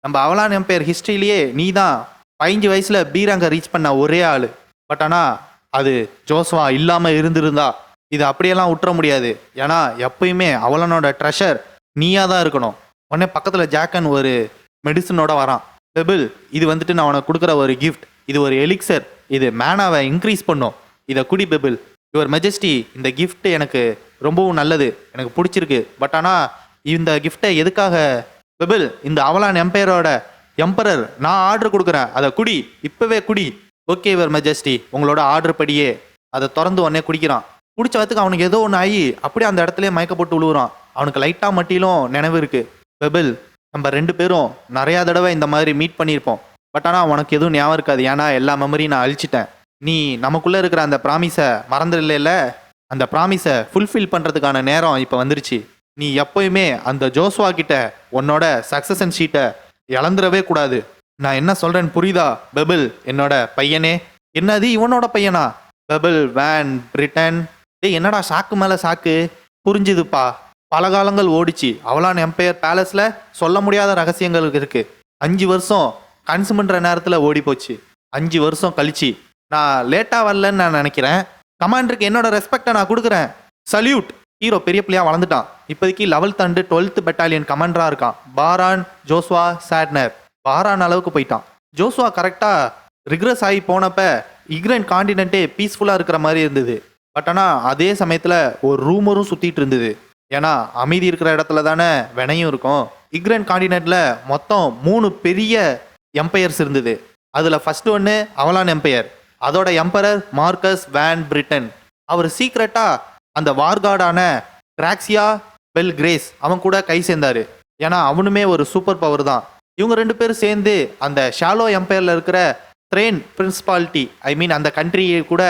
நம்ம அவலான் எம்பையர் ஹிஸ்ட்ரியிலேயே நீ தான் 15 வயசில் பி ரேங்கை ரீச் பண்ண ஒரே ஆள். பட் ஆனால் அது ஜோஸ்வா இல்லாமல் இருந்திருந்தா இது அப்படியெல்லாம் விட்டுற முடியாது. ஏன்னா எப்பயுமே அவலனோட ட்ரெஷர் நீயா தான் இருக்கணும். உடனே பக்கத்தில் ஜாக்கன் ஒரு மெடிசனோட வரான். பெபிள், இது வந்துட்டு நான் உனக்கு கொடுக்குற ஒரு கிஃப்ட். இது ஒரு எலிக்சர், இது மேனாவை இன்க்ரீஸ் பண்ணும். இதை குடி பெபிள். யுவர் மெஜஸ்டி, இந்த கிஃப்ட் எனக்கு ரொம்பவும் நல்லது, எனக்கு பிடிச்சிருக்கு. பட் ஆனால் இந்த கிஃப்டை எதுக்காக பெபிள்? இந்த அவலான் எம்பையரோட எம்பரர் நான் ஆர்டர் கொடுக்குறேன், அதை குடி, இப்போவே குடி. ஓகே யுவர் மெஜஸ்டி, உங்களோட ஆர்டர் படியே அதை திறந்து உடனே குடிக்கிறான். குடிச்ச வத்துக்கு அவனுக்கு ஏதோ ஒன்று ஆகி அப்படியே அந்த இடத்துல மயக்க போட்டு விழுவுறான். அவனுக்கு லைட்டாக மட்டிலும் நினைவு இருக்கு. பெபிள், நம்ம 2 பேரும் நிறையா தடவை இந்த மாதிரி மீட் பண்ணியிருப்போம். பட் ஆனால் உனக்கு எதுவும் ஞாபகம் இருக்காது, ஏன்னா எல்லா மெமரியும் நான் அழிச்சிட்டேன். நீ நமக்குள்ளே இருக்கிற அந்த ப்ராமிஸை மறந்துடல. அந்த ப்ராமிஸை ஃபுல்ஃபில் பண்ணுறதுக்கான நேரம் இப்போ வந்துருச்சு. நீ எப்போயுமே அந்த ஜோஸ்வா கிட்ட உன்னோட சக்சஷன் ஷீட்டை இழந்துடவே கூடாது. நான் என்ன சொல்கிறேன்னு புரியுதா பெபிள்? என்னோட பையனே. என்னது இவனோட பையனா? Pebble van Britain. என்னடா சாக்கு மேலே சாக்கு? புரிஞ்சுதுப்பா. பல காலங்கள் ஓடிச்சு. அவலான் எம்பையர் பேலஸில் சொல்ல முடியாத ரகசியங்கள் இருக்கு. 5 வருஷம் கன்சுமன்ற நேரத்தில் ஓடி போச்சு. 5 வருஷம் கழிச்சு நான் லேட்டாக வரலன்னு நான் நினைக்கிறேன். கமாண்டருக்கு என்னோட ரெஸ்பெக்டை நான் கொடுக்குறேன். சல்யூட். ஹீரோ பெரிய பிள்ளையாக வளர்ந்துட்டான். இப்போதைக்கு 11th and 12th பெட்டாலியன் கமாண்டராக இருக்கான். பாரான் ஜோஸ்வா சாட்னர். பாரான் அளவுக்கு போயிட்டான். ஜோஸ்வா கரெக்டாக ரிக்ரஸ் ஆகி போனப்ப இக்ரண்ட் காண்டினென்ட்டே பீஸ்ஃபுல்லாக இருக்கிற மாதிரி இருந்தது. பட் ஆனால் அதே சமயத்தில் ஒரு ரூமரும் சுற்றிட்டு இருந்தது. ஏன்னா அமைதி இருக்கிற இடத்துல தானே வினையும் இருக்கும். இக்ரண்ட் காண்டினென்ட்டில் மொத்தம் 3 பெரிய எம்பையர்ஸ் இருந்தது. அதில் ஃபர்ஸ்ட் ஒன்று அவலான் எம்பையர். அதோட எம்பரர் மார்க்கஸ் வேன் பிரிட்டன். அவர் சீக்ரெட்டாக அந்த வார்கார்டான கிராக்சியா பெல் கிரேஸ் அவன் கூட கை சேர்ந்தார். ஏன்னா அவனுமே ஒரு சூப்பர் பவர் தான். இவங்க 2 பேரும் சேர்ந்து அந்த ஷாலோ எம்பையரில் இருக்கிற த்ரேன் பிரின்சிபாலிட்டி, அந்த கண்ட்ரியை கூட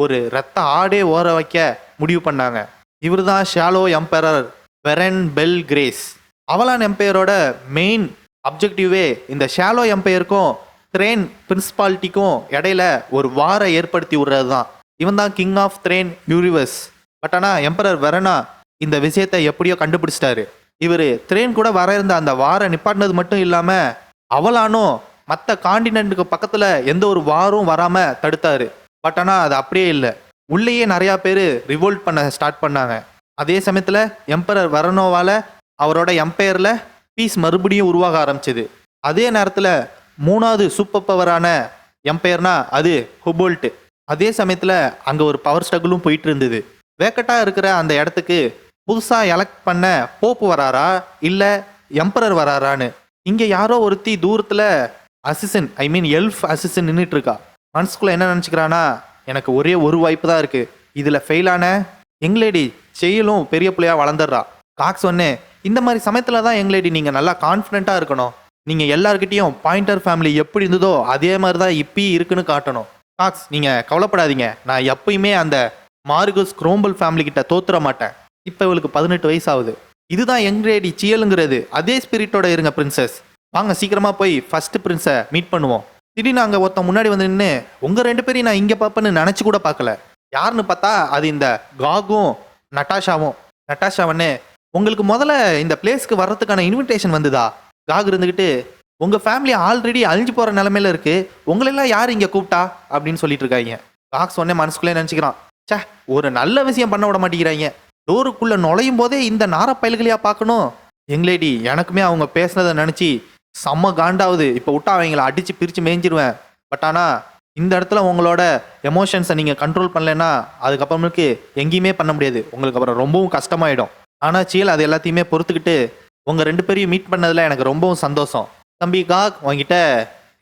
ஒரு ரத்த ஆடே ஓர வைக்க முடிவு பண்ணாங்க. இவர் தான் ஷாலோ எம்பரர் வெரன் பெல் கிரேஸ். அவலான் எம்பையரோட மெயின் அப்ஜெக்டிவே இந்த ஷாலோ எம்பையருக்கும் த்ரேன் பிரின்சிபாலிட்டிக்கும் இடையில ஒரு வாரை ஏற்படுத்தி விடுறது தான். இவன் தான் கிங் ஆஃப் த்ரேன் யூனிவர்ஸ். பட் ஆனால் எம்பரர் வெரனா இந்த விஷயத்தை எப்படியோ கண்டுபிடிச்சிட்டாரு. இவர் த்ரேன் கூட வர இருந்த அந்த வாரை நிப்பாட்டினது மட்டும் இல்லாமல் அவலானும் மற்ற காண்டினென்ட்டுக்கு பக்கத்தில் எந்த ஒரு வாரும் வராமல் தடுத்தாரு. பட் ஆனால் அது அப்படியே இல்லை. உள்ளேயே நிறையா பேர் ரிவோல்ட் பண்ண ஸ்டார்ட் பண்ணாங்க. அதே சமயத்தில் எம்பரர் வரனோவால் அவரோட எம்பையரில் பீஸ் மறுபடியும் உருவாக ஆரம்பிச்சது. அதே நேரத்தில் 3வது சூப்பர் பவரான எம்பையர்னா அது ஹுபோல்ட். அதே சமயத்தில் அங்கே ஒரு பவர் ஸ்ட்ரகிளும் போயிட்டு இருந்தது. வேக்கட்டாக இருக்கிற அந்த இடத்துக்கு புதுசாக எலெக்ட் பண்ண போப்பு வராரா இல்லை எம்பரர் வராரான்னு. இங்கே யாரோ ஒருத்தி தூரத்தில் அசிசன் எல்ஃப் அசிசன் நின்றுட்டு இருக்கா. மனசுக்குள்ளே என்ன நினச்சிக்கிறானா, எனக்கு ஒரே ஒரு வாய்ப்பு தான் இருக்குது, இதில் ஃபெயிலான எங்லேடி செயலும் பெரிய பிள்ளையாக வளர்ந்துடுறா. காக்ஸ் ஒன்று, இந்த மாதிரி சமயத்தில் தான் எங்லேடி நீங்கள் நல்லா கான்ஃபிடென்ட்டாக இருக்கணும். நீங்கள் எல்லாருக்கிட்டையும் பாயிண்டர் ஃபேமிலி எப்படி இருந்ததோ அதே மாதிரி தான் இப்பயும் இருக்குன்னு காட்டணும். காக்ஸ், நீங்கள் கவலைப்படாதீங்க, நான் எப்பயுமே அந்த மார்கஸ் குரோம்பல் ஃபேமிலி கிட்ட தோத்துற மாட்டேன். இப்போ இவளுக்கு 18 வயசு ஆகுது. இதுதான் எங்லேடி சியலுங்கிறது. அதே ஸ்பிரிட்டோட இருங்க பிரின்சஸ். வாங்க சீக்கிரமாக போய் ஃபர்ஸ்ட் பிரின்ஸை மீட் பண்ணுவோம். திடீர்னு அங்கே ஒருத்தன் முன்னாடி வந்து நின்று உங்கள் 2 பேரையும் நான் இங்கே பார்ப்பேன்னு நினச்சி கூட பார்க்கல. யாருன்னு பார்த்தா அது இந்த காகும் நட்டாஷாவும். நட்டாஷாவன்னு, உங்களுக்கு முதல்ல இந்த பிளேஸ்க்கு வர்றதுக்கான இன்விடேஷன் வந்துதா? காக் இருந்துக்கிட்டு, உங்கள் ஃபேமிலி ஆல்ரெடி அழிஞ்சு போகிற நிலமையில இருக்குது, உங்களெல்லாம் யார் இங்கே கூப்பிட்டா அப்படின்னு சொல்லிட்டு இருக்காங்க. காக் சொன்னே மனசுக்குள்ளே நினச்சிக்கிறான், சே ஒரு நல்ல விஷயம் பண்ண விட மாட்டேங்கிறாங்க. டோருக்குள்ளே நுழையும் போதே இந்த நாரப்பயல்களையா பார்க்கணும். எங்லேடி, எனக்குமே அவங்க பேசுனதை நினச்சி செம்ம காண்டாவது. இப்போ விட்டா அவங்கள அடித்து பிரித்து மேய்ஞ்சிருவேன். பட் ஆனால் இந்த இடத்துல உங்களோட எமோஷன்ஸை நீங்கள் கண்ட்ரோல் பண்ணலைன்னா அதுக்கப்புறமேக்கு எங்கேயுமே பண்ண முடியாது. உங்களுக்கு அப்புறம் ரொம்பவும் கஷ்டமாயிடும். ஆனால் சீல் அது எல்லாத்தையுமே பொறுத்துக்கிட்டு உங்கள் 2 பேரையும் மீட் பண்ணதில் எனக்கு ரொம்பவும் சந்தோஷம். தம்பி காக்,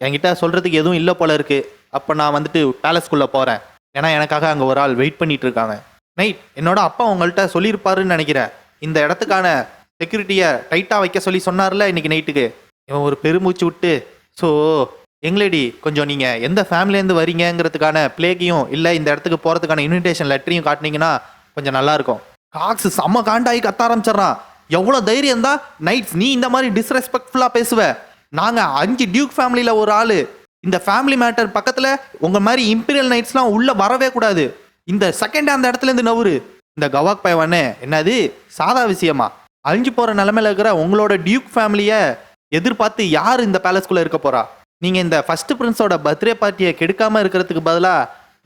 என்கிட்ட சொல்கிறதுக்கு எதுவும் இல்லை போல இருக்குது. அப்போ நான் வந்துட்டு பேலஸ்குள்ளே போகிறேன். ஏன்னா எனக்காக அங்கே ஒரு ஆள் வெயிட் பண்ணிட்டு இருக்காங்க. நைட், என்னோட அப்பா உங்கள்கிட்ட சொல்லியிருப்பாருன்னு நினைக்கிறேன். இந்த இடத்துக்கான செக்யூரிட்டியை டைட்டாக வைக்க சொல்லி சொன்னார்ல இன்னைக்கு நைட்டுக்கு. இவன் ஒரு பெருமூச்சு விட்டு, ஸோ எங்களேடி கொஞ்சம் நீங்கள் எந்த ஃபேமிலியிலேருந்து வரீங்கிறதுக்கான பிளேக்கையும் இல்லை இந்த இடத்துக்கு போகிறதுக்கான இன்விடேஷன் லெட்டரையும் காட்டினீங்கன்னா கொஞ்சம் நல்லாயிருக்கும். காக்ஸ் செம்ம காண்டாகி கத்த ஆரம்பிச்சிட்றான். எவ்வளோ தைரியம் தான் நைட்ஸ் நீ இந்த மாதிரி டிஸ்ரெஸ்பெக்ட்ஃபுல்லாக பேசுவ? நாங்கள் 5 டியூக் ஃபேமிலியில் ஒரு ஆள், இந்த ஃபேமிலி மேட்டர் பக்கத்துல உங்க மாதிரி இம்பீரியல் நைட்ஸ்லாம் உள்ள வரவே கூடாது. இந்த செகண்ட் அந்த இடத்துல இருந்து நவுரு. இந்த கவாக் பையவானே என்னது சாதா விஷயமா? அழிஞ்சு போற நிலைமையில இருக்கிற உங்களோட டியூக் ஃபேமிலியை எதிர்பார்த்து யார் இந்த பேலஸ்குள்ள இருக்க போறா? நீங்க இந்த ஃபர்ஸ்ட் பிரின்ஸோட பர்த்டே பார்ட்டியை கெடுக்காம இருக்கிறதுக்கு பதிலா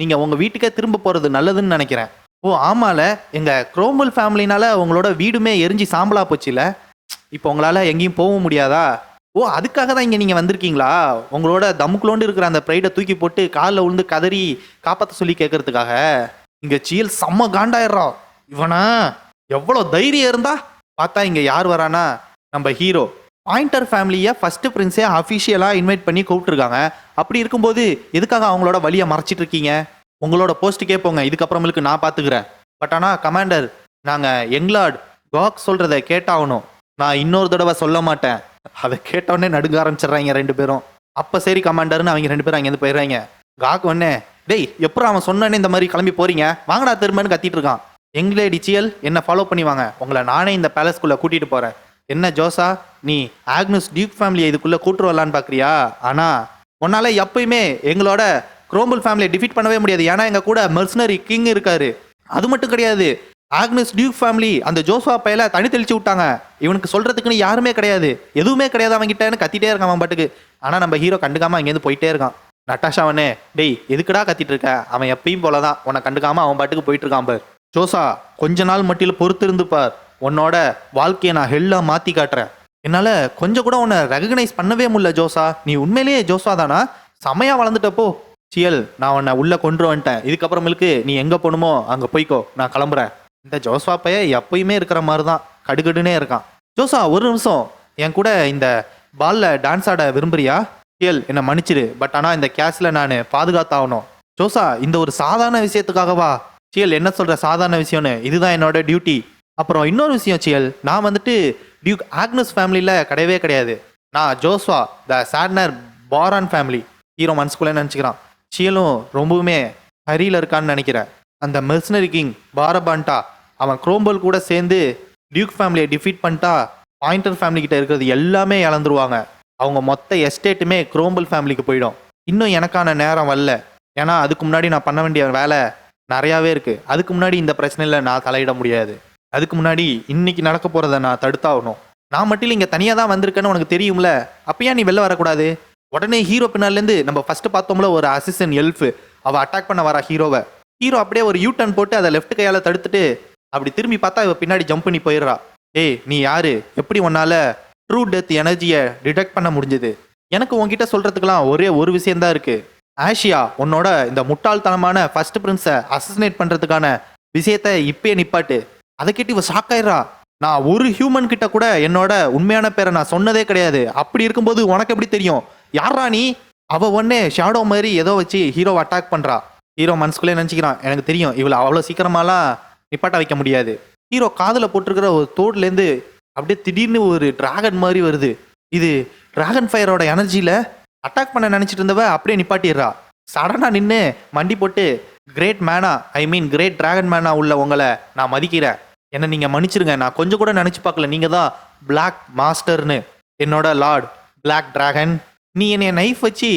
நீங்க உங்க வீட்டுக்கே திரும்ப போறது நல்லதுன்னு நினைக்கிறேன். ஓ ஆமால, எங்க குரோம்பல் ஃபேமிலினால உங்களோட வீடுமே எரிஞ்சு சாம்பலா போச்சுல. இப்போ உங்களால எங்கேயும் போக முடியாதா? ஓ அதுக்காக தான் இங்க நீங்க வந்திருக்கீங்களா? உங்களோட தமுக்குலோண்டு இருக்கிற அந்த ப்ரைடை தூக்கி போட்டு காலில் விழுந்து கதறி காப்பாற்ற சொல்லி கேட்கறதுக்காக. இங்க சியல் செம்ம காண்டாயிடுறோம். இவனா எவ்வளோ தைரியம் இருந்தா பார்த்தா இங்க யார் வரானா? நம்ம ஹீரோ பாயிண்டர் ஃபேமிலியை ஃபர்ஸ்ட் பிரின்ஸே அஃபிஷியலாக இன்வைட் பண்ணி கூப்பிட்டுருக்காங்க. அப்படி இருக்கும்போது எதுக்காக அவங்களோட வழியை மறைச்சிட்டு இருக்கீங்க? உங்களோட போஸ்ட்டுக்கே போங்க, இதுக்கப்புறமேலுக்கு நான் பார்த்துக்கிறேன். பட் ஆனால் கமாண்டர், நாங்கள் எங்லார்ட் காக் சொல்கிறத கேட்டாகணும். நான் இன்னொரு தடவை சொல்ல மாட்டேன். அதை கேட்டவுடனே நடுங்க ஆரம்பிச்சிடுறாங்க ரெண்டு பேரும். அப்போ சரி கமாண்டர்னு அவங்க ரெண்டு பேரும் அங்கேருந்து போயிடுறாங்க. காக் ஒன்னே டேய் எப்பறம் அவன் சொன்னேன்னு இந்த மாதிரி கிளம்பி போறீங்க, வாங்கடா திரும்பன்னு கத்திட்டு இருக்கான். எங்களேடி சியல் என்ன ஃபாலோ பண்ணி வாங்க, உங்களை நானே இந்த பேலஸ்குள்ளே கூட்டிகிட்டு போகிறேன். என்ன ஜோசா, நீ ஆக்னஸ் டியூக் ஃபேமிலியை இதுக்குள்ளே கூட்டு வரலான்னு பார்க்குறியா? ஆனால் உன்னால் எப்பயுமே எங்களோட குரோம்பல் ஃபேமிலியை டிஃபீட் பண்ணவே முடியாது. ஏன்னா எங்கள் கூட மெர்சனரி கிங் இருக்காரு. அது மட்டும் கிடையாது, ஆக்னஸ் டியூக் ஃபேமிலி அந்த ஜோசா பையில தனி தெளிச்சு விட்டாங்க. இவனுக்கு சொல்கிறதுக்குன்னு யாருமே கிடையாது, எதுவுமே கிடையாது அவன்கிட்டன்னு கத்திட்டே இருக்கான் அவன் பாட்டுக்கு. ஆனால் நம்ம ஹீரோ கண்டுக்காமல் அங்கேருந்து போயிட்டே இருக்கான். நட்டாஷாவனே டேய் எதுக்குடா கத்திட்டு இருக்க, அவன் எப்பயும் போல தான் உன்னை கண்டுக்காமல் அவன் பாட்டுக்கு போயிட்டு இருக்கான் பார். ஜோசா கொஞ்ச நாள் மட்டில் பொறுத்து இருந்து பார், உன்னோட வாழ்க்கையை நான் ஹெல்லா மாற்றி காட்டுறேன். என்னால் கொஞ்சம் கூட உன்னை ரெகக்னைஸ் பண்ணவே முடியல ஜோசா. நீ உண்மையிலேயே ஜோசா தானா? செமையாக வளர்ந்துட்டப்போ. சியல் நான் உன்னை உள்ளே கொண்டு வந்துட்டேன். இதுக்கப்புறமேலுக்கு நீ எங்கே போகணுமோ அங்கே போய்க்கோ, நான் கிளம்புறேன். இந்த ஜோசா பைய எப்பயுமே இருக்கிற மாதிரி தான் கடுகடுனே இருக்கான். ஜோசா ஒரு நிமிஷம் என் கூட இந்த பாலில் டான்ஸ் ஆட விரும்புறியா? சியல் என்னை மன்னிச்சிரு, பட் ஆனால் இந்த கேஸில் நான் பாதுகாத்தாகணும். ஜோசா இந்த ஒரு சாதாரண விஷயத்துக்காகவா? சியல் என்ன சொல்கிற சாதாரண விஷயம்னு? இதுதான் என்னோட டியூட்டி. அப்புறம் இன்னொரு விஷயம் சியல், நான் வந்துட்டு டியூக் ஆக்னஸ் ஃபேமிலியில் கிடையவே கிடையாது. நான் ஜோஸ்வா த சாட்னர் பாரான் ஃபேமிலி. ஹீரோ மனசுக்குள்ளே நினச்சிக்கிறான். சியலும் ரொம்பவுமே ஹரியில் இருக்கான்னு நினைக்கிறேன். அந்த மெர்சனரி கிங் பாரபான்டா அவன் குரோம்பல் கூட சேர்ந்து டியூக் ஃபேமிலியை டிஃபீட் பண்ணிட்டா பாயிண்டர் ஃபேமிலி கிட்ட இருக்கிறது எல்லாமே இழந்துருவாங்க. அவங்க மொத்த எஸ்டேட்டுமே குரோம்பல் ஃபேமிலிக்கு போயிடும். இன்னும் எனக்கான நேரம் வரல, ஏன்னா அதுக்கு முன்னாடி நான் பண்ண வேண்டிய வேலை நிறையாவே இருக்குது. அதுக்கு முன்னாடி இந்த பிரச்சனையில் நான் தலையிட முடியாது. அதுக்கு முன்னாடி இன்னைக்கு நடக்க போகிறத நான் தடுத்தாகணும். நான் மட்டும் இங்கே தனியாக தான் வந்திருக்கேன்னு உனக்கு தெரியும்ல, அப்பயா நீ வெளில வரக்கூடாது? உடனே ஹீரோ பின்னாலேருந்து நம்ம ஃபஸ்ட்டு பார்த்தோம்ல ஒரு அசிஸ்டன்ட் எல்ஃபு, அவள் அட்டாக் பண்ண வரா ஹீரோவை. ஹீரோ அப்படியே ஒரு யூ டர்ன் போட்டு அதை லெஃப்ட் கையால் தடுத்துட்டு அப்படி திரும்பி பார்த்தா இவ பின்னாடி ஜம்ப் பண்ணி போயிடுறா. ஏய் நீ யாரு? எப்படி உன்னால் ட்ரூ டெத் எனர்ஜியை டிடெக்ட் பண்ண முடிஞ்சது? எனக்கு உன்கிட்ட சொல்கிறதுக்கெலாம் ஒரே ஒரு விஷயந்தான் இருக்குது. ஆஷியா உன்னோட இந்த முட்டாள்தனமான ஃபர்ஸ்ட் பிரின்ஸை அசசினேட் பண்ணுறதுக்கான விஷயத்தை இப்பயே நிப்பாட்டு. அதை கேட்டு இவ ஷாக் ஆயிடுறா. நான் ஒரு ஹியூமன் கிட்ட கூட என்னோட உண்மையான பேரை நான் சொன்னதே கிடையாது. அப்படி இருக்கும்போது உனக்கு எப்படி தெரியும்? யாரா நீ? அவ ஒன்னே ஷேடோ மாதிரி ஏதோ வச்சு ஹீரோவை அட்டாக் பண்ணுறா. ஹீரோ மனசுக்குள்ளே நினச்சிக்கிறான், எனக்கு தெரியும் இவளை அவ்வளோ சீக்கிரமாலாம் நிப்பாட்ட வைக்க முடியாது. ஹீரோ காதில் போட்டிருக்கிற ஒரு தோட்லேருந்து அப்படியே திடீர்னு ஒரு டிராகன் மாதிரி வருது. இது டிராகன் ஃபயரோட எனர்ஜியில் அட்டாக் பண்ண நினச்சிட்டு இருந்தவ அப்படியே நிப்பாட்டிடுறா. சடனாக நின்று மண்டி போட்டு கிரேட் மேனா, ஐ மீன் கிரேட் டிராகன் மேனா உள்ள உங்களை நான் மதிக்கிறேன். என்னை நீங்கள் மன்னிச்சிருங்க, நான் கொஞ்சம் கூட நினச்சி பார்க்கல நீங்கள் தான் பிளாக் மாஸ்டர்னு. என்னோட லார்ட் பிளாக் டிராகன், நீ என்னை நைஃப் வச்சு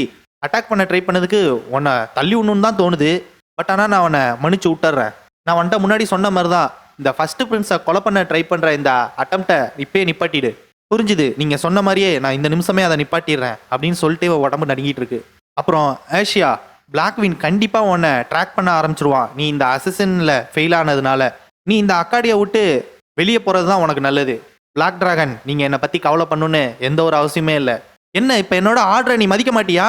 அட்டாக் பண்ண ட்ரை பண்ணதுக்கு உன்னை தள்ளி விடணுன்னு தான் தோணுது. பட் ஆனால் நான் உன்னை மன்னிச்சு விட்டுறேன். நான் வந்துட்ட முன்னாடி சொன்ன மாதிரி தான் இந்த ஃபர்ஸ்ட் பிரின்ஸை கொலை பண்ண ட்ரை பண்ணுற இந்த அட்டம்ப்டை இப்பயே நிப்பாட்டிடு. புரிஞ்சுது? நீங்கள் சொன்ன மாதிரியே நான் இந்த நிமிஷமே அதை நிப்பாட்டிடுறேன் அப்படின்னு சொல்லிட்டு உடம்பு நடுங்கிட்டு இருக்கு. அப்புறம் ஏஷியா, பிளாக்வின் கண்டிப்பாக உன்னை ட்ராக் பண்ண ஆரம்பிச்சிருவான். நீ இந்த அசிசனில் ஃபெயில் ஆனதுனால நீ இந்த அக்காடியை விட்டு வெளியே போகிறது தான் உனக்கு நல்லது. பிளாக் டிராகன், நீங்கள் என்னை பற்றி கவலை பண்ணணுன்னு எந்த ஒரு அவசியமே இல்லை. என்ன இப்போ என்னோட ஆர்டரை நீ மதிக்க மாட்டியா?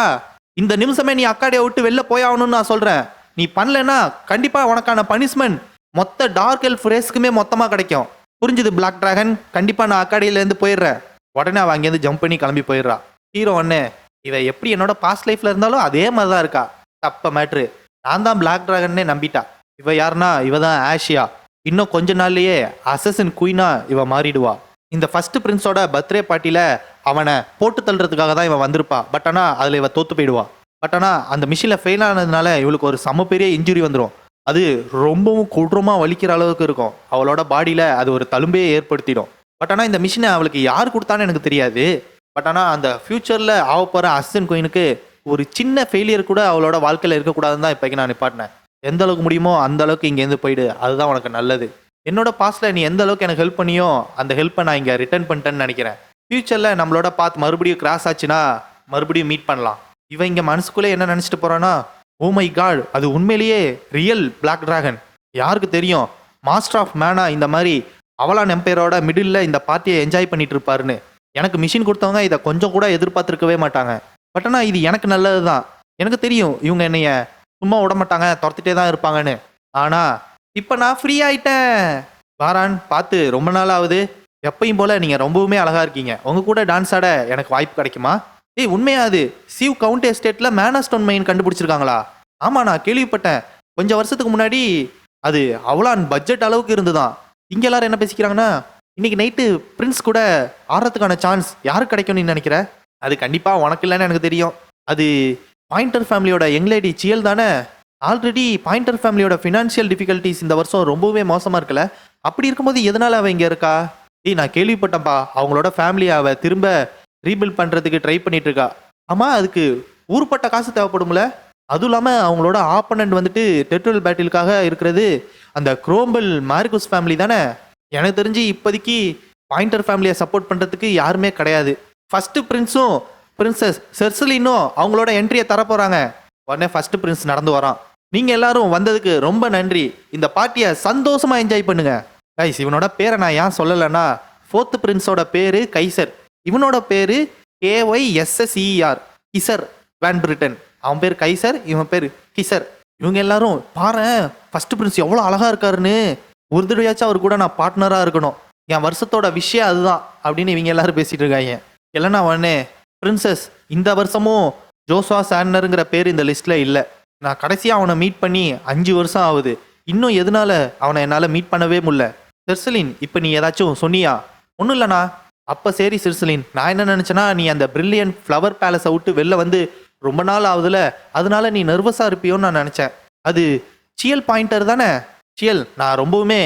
இந்த நிமிஷமே நீ அக்காடியை விட்டு வெளில போயாகணும்னு நான் சொல்கிறேன். நீ பண்ணலன்னா கண்டிப்பாக உனக்கான பனிஷ்மெண்ட் மொத்த டார்க் எல்ஃப் ரேஸ்க்குமே மொத்தமாக கிடைக்கும். புரிஞ்சுது பிளாக் டிராகன்? கண்டிப்பாக நான் அக்காடியிலேருந்து போயிடுறேன். உடனே அவன் அங்கேருந்து ஜம்ப் பண்ணி கிளம்பி போயிடுறா. ஹீரோ ஒன்று, இவ எப்படி என்னோட பாஸ்ட் லைஃப்பில் இருந்தாலும் அதே மாதிரி தான் இருக்கா. தப்ப மேட்ரு, நான் தான் பிளாக் டிராகன்னே நம்பிட்டா. இவ யாருன்னா இவ தான் ஆஷியா. இன்னும் கொஞ்ச நாள்லயே அசசின் குயினா இவ மாறிடுவா. இந்த ஃபர்ஸ்ட் பிரின்ஸோட பர்த்டே பார்ட்டியில் அவனை போட்டு தள்ளுறதுக்காக தான் இவன் வந்திருப்பா. பட் ஆனால் அதில் இவ தோற்று போயிடுவா. பட் ஆனால் அந்த மிஷினில் ஃபெயில் ஆனதுனால இவளுக்கு ஒரு செம பெரிய இன்ஜுரி வந்துடும். அது ரொம்பவும் கொடூரமாக வலிக்கிற அளவுக்கு இருக்கும். அவளோட பாடியில் அது ஒரு தழும்பையே ஏற்படுத்திடும். பட் ஆனால் இந்த மிஷினை அவளுக்கு யார் கொடுத்தான்னு எனக்கு தெரியாது. பட் ஆனால் அந்த ஃப்யூச்சரில் ஆக போகிற அசிஸ்டன்ட் குயினுக்கு ஒரு சின்ன ஃபெயிலியர் கூட அவளோட வாழ்க்கையில் இருக்கக்கூடாதுன்னு தான் இப்போக்கி நான் நிப்பாட்டினேன். எந்த அளவுக்கு முடியுமோ அந்த அளவுக்கு இங்கேருந்து போயிடு, அதுதான் உனக்கு நல்லது. என்னோட பாஸ்ட்டில் நீ எந்த அளவுக்கு எனக்கு ஹெல்ப் பண்ணியோ அந்த ஹெல்ப்பை நான் இங்கே ரிட்டர்ன் பண்ணிட்டேன்னு நினைக்கிறேன். ஃப்யூச்சரில் நம்மளோட பாத் மறுபடியும் கிராஸ் ஆச்சுன்னா மறுபடியும் மீட் பண்ணலாம். இவன் இங்கே மனசுக்குள்ளே என்ன நினச்சிட்டு போகிறான்னா, ஓ மை காட், அது உண்மையிலேயே ரியல் பிளாக் டிராகன். யாருக்கு தெரியும், மாஸ்டர் ஆஃப் மேனா இந்த மாதிரி அவலான் எம்பையரோட மிடில் இந்த பார்ட்டியை என்ஜாய் பண்ணிட்டு இருப்பாருன்னு. எனக்கு மிஷின் கொடுத்தவங்க இதை கொஞ்சம் கூட எதிர்பார்த்துருக்கவே மாட்டாங்க. பட் ஆனால் இது எனக்கு நல்லது தான். எனக்கு தெரியும் இவங்க என்னைய சும்மா விட மாட்டாங்க, துரத்திட்டே தான் இருப்பாங்கன்னு. ஆனால் இப்போ நான் ஃப்ரீ ஆயிட்டேன். வாரான், பார்த்து ரொம்ப நாள் ஆகுது. எப்பயும் போல நீங்கள் ரொம்பவுமே அழகாக இருக்கீங்க. உங்கள் கூட டான்ஸ் ஆட எனக்கு வாய்ப்பு கிடைக்குமா? ஏய், உண்மையா அது சிவ் கவுண்ட் எஸ்டேட்டில் மேனாஸ்டோன் மைன் கண்டுபிடிச்சிருக்காங்களா? ஆமாம், நான் கேள்விப்பட்டேன். கொஞ்சம் வருஷத்துக்கு முன்னாடி அது அவளான் பட்ஜெட் அளவுக்கு இருந்துதான். இங்கே எல்லாரும் என்ன பேசிக்கிறாங்கன்னா, இன்னைக்கு நைட்டு பிரின்ஸ் கூட ஆடுறதுக்கான சான்ஸ் யாருக்கு கிடைக்கும்னு நீ நினைக்கிற? அது கண்டிப்பாக உனக்கு இல்லைன்னு எனக்கு தெரியும். அது பாயிண்டர் ஃபேமிலியோட யங் லேடி சியல் தானே? ஆல்ரெடி பாயிண்டர் ஃபேமிலியோட ஃபினான்ஷியல் டிஃபிகல்ட்டிஸ் இந்த வருஷம் ரொம்பவே மோசமாக இருக்குல்ல? அப்படி இருக்கும்போது எதனால் அவள் இங்கே இருக்கா? நான் கேள்விப்பட்டேன்ப்பா, அவங்களோட ஃபேமிலியை அவள் திரும்ப ரீபில்ட் பண்ணுறதுக்கு ட்ரை பண்ணிட்டு இருக்கா. ஆமாம், அதுக்கு ஊருப்பட்ட காசு தேவைப்படும்ல? அதுவும் இல்லாமல் அவங்களோட ஆப்பனண்ட் வந்துட்டு டெரிட்டோரியல் பேட்டிலுக்காக இருக்கிறது அந்த குரோம்பல் மார்குஸ் ஃபேமிலி தானே? எனக்கு தெரிஞ்சு இப்போதைக்கு பாயிண்டர் ஃபேமிலியை சப்போர்ட் பண்ணுறதுக்கு யாருமே கிடையாது. ஃபஸ்ட்டு பிரின்ஸும் பிரின்சஸ் செர்சலினும் அவங்களோட என்ட்ரியை தரப்போகிறாங்க. உடனே ஃபஸ்ட்டு பிரின்ஸ் நடந்து வரான். நீங்கள் எல்லாரும் வந்ததுக்கு ரொம்ப நன்றி. இந்த பார்ட்டியை சந்தோஷமாக என்ஜாய் பண்ணுங்க. கைஸ், இவனோட பேரை நான் ஏன் சொல்லலைன்னா, ஃபோர்த்து பிரின்ஸோட பேர் கைசர், இவனோட பேர் KYSSER, கிசர் வேன் பிரிட்டன். அவன் பேர் கைசர், இவன் பேர் கிசர். இவங்க எல்லாரும் பாரு, ஃபர்ஸ்ட் பிரின்ஸ் எவ்வளோ அழகாக இருக்காருன்னு, ஒரு தடவையாச்சும் அவர் கூட நான் பார்ட்னராக இருக்கணும், என் வருஷத்தோட விஷயம் அதுதான் அப்படின்னு இவங்க எல்லாரும் பேசிட்டு இருக்காங்க. இல்லைன்னா உடனே பிரின்சஸ், இந்த வருஷமும் ஜோஸ்வா சாண்டருங்கிற பேர் இந்த லிஸ்ட்டில் இல்லை. நான் கடைசியாக அவனை மீட் பண்ணி 5 வருஷம் ஆகுது. இன்னும் எதனால அவனை என்னால் மீட் பண்ணவே முடியல. செர்சலின், இப்போ நீ ஏதாச்சும் சொன்னியா? ஒன்றும் இல்லைண்ணா. அப்போ சரி செர்சலின், நான் என்ன நினச்சேன்னா, நீ அந்த பிரில்லியன்ட் ஃப்ளவர் பேலஸை விட்டு வெளில வந்து ரொம்ப நாள் ஆகுதுல, அதனால நீ நர்வஸாக இருப்பியோன்னு நான் நினச்சேன். அது சியல் பாயிண்டர் தானே? சியல், நான் ரொம்பவுமே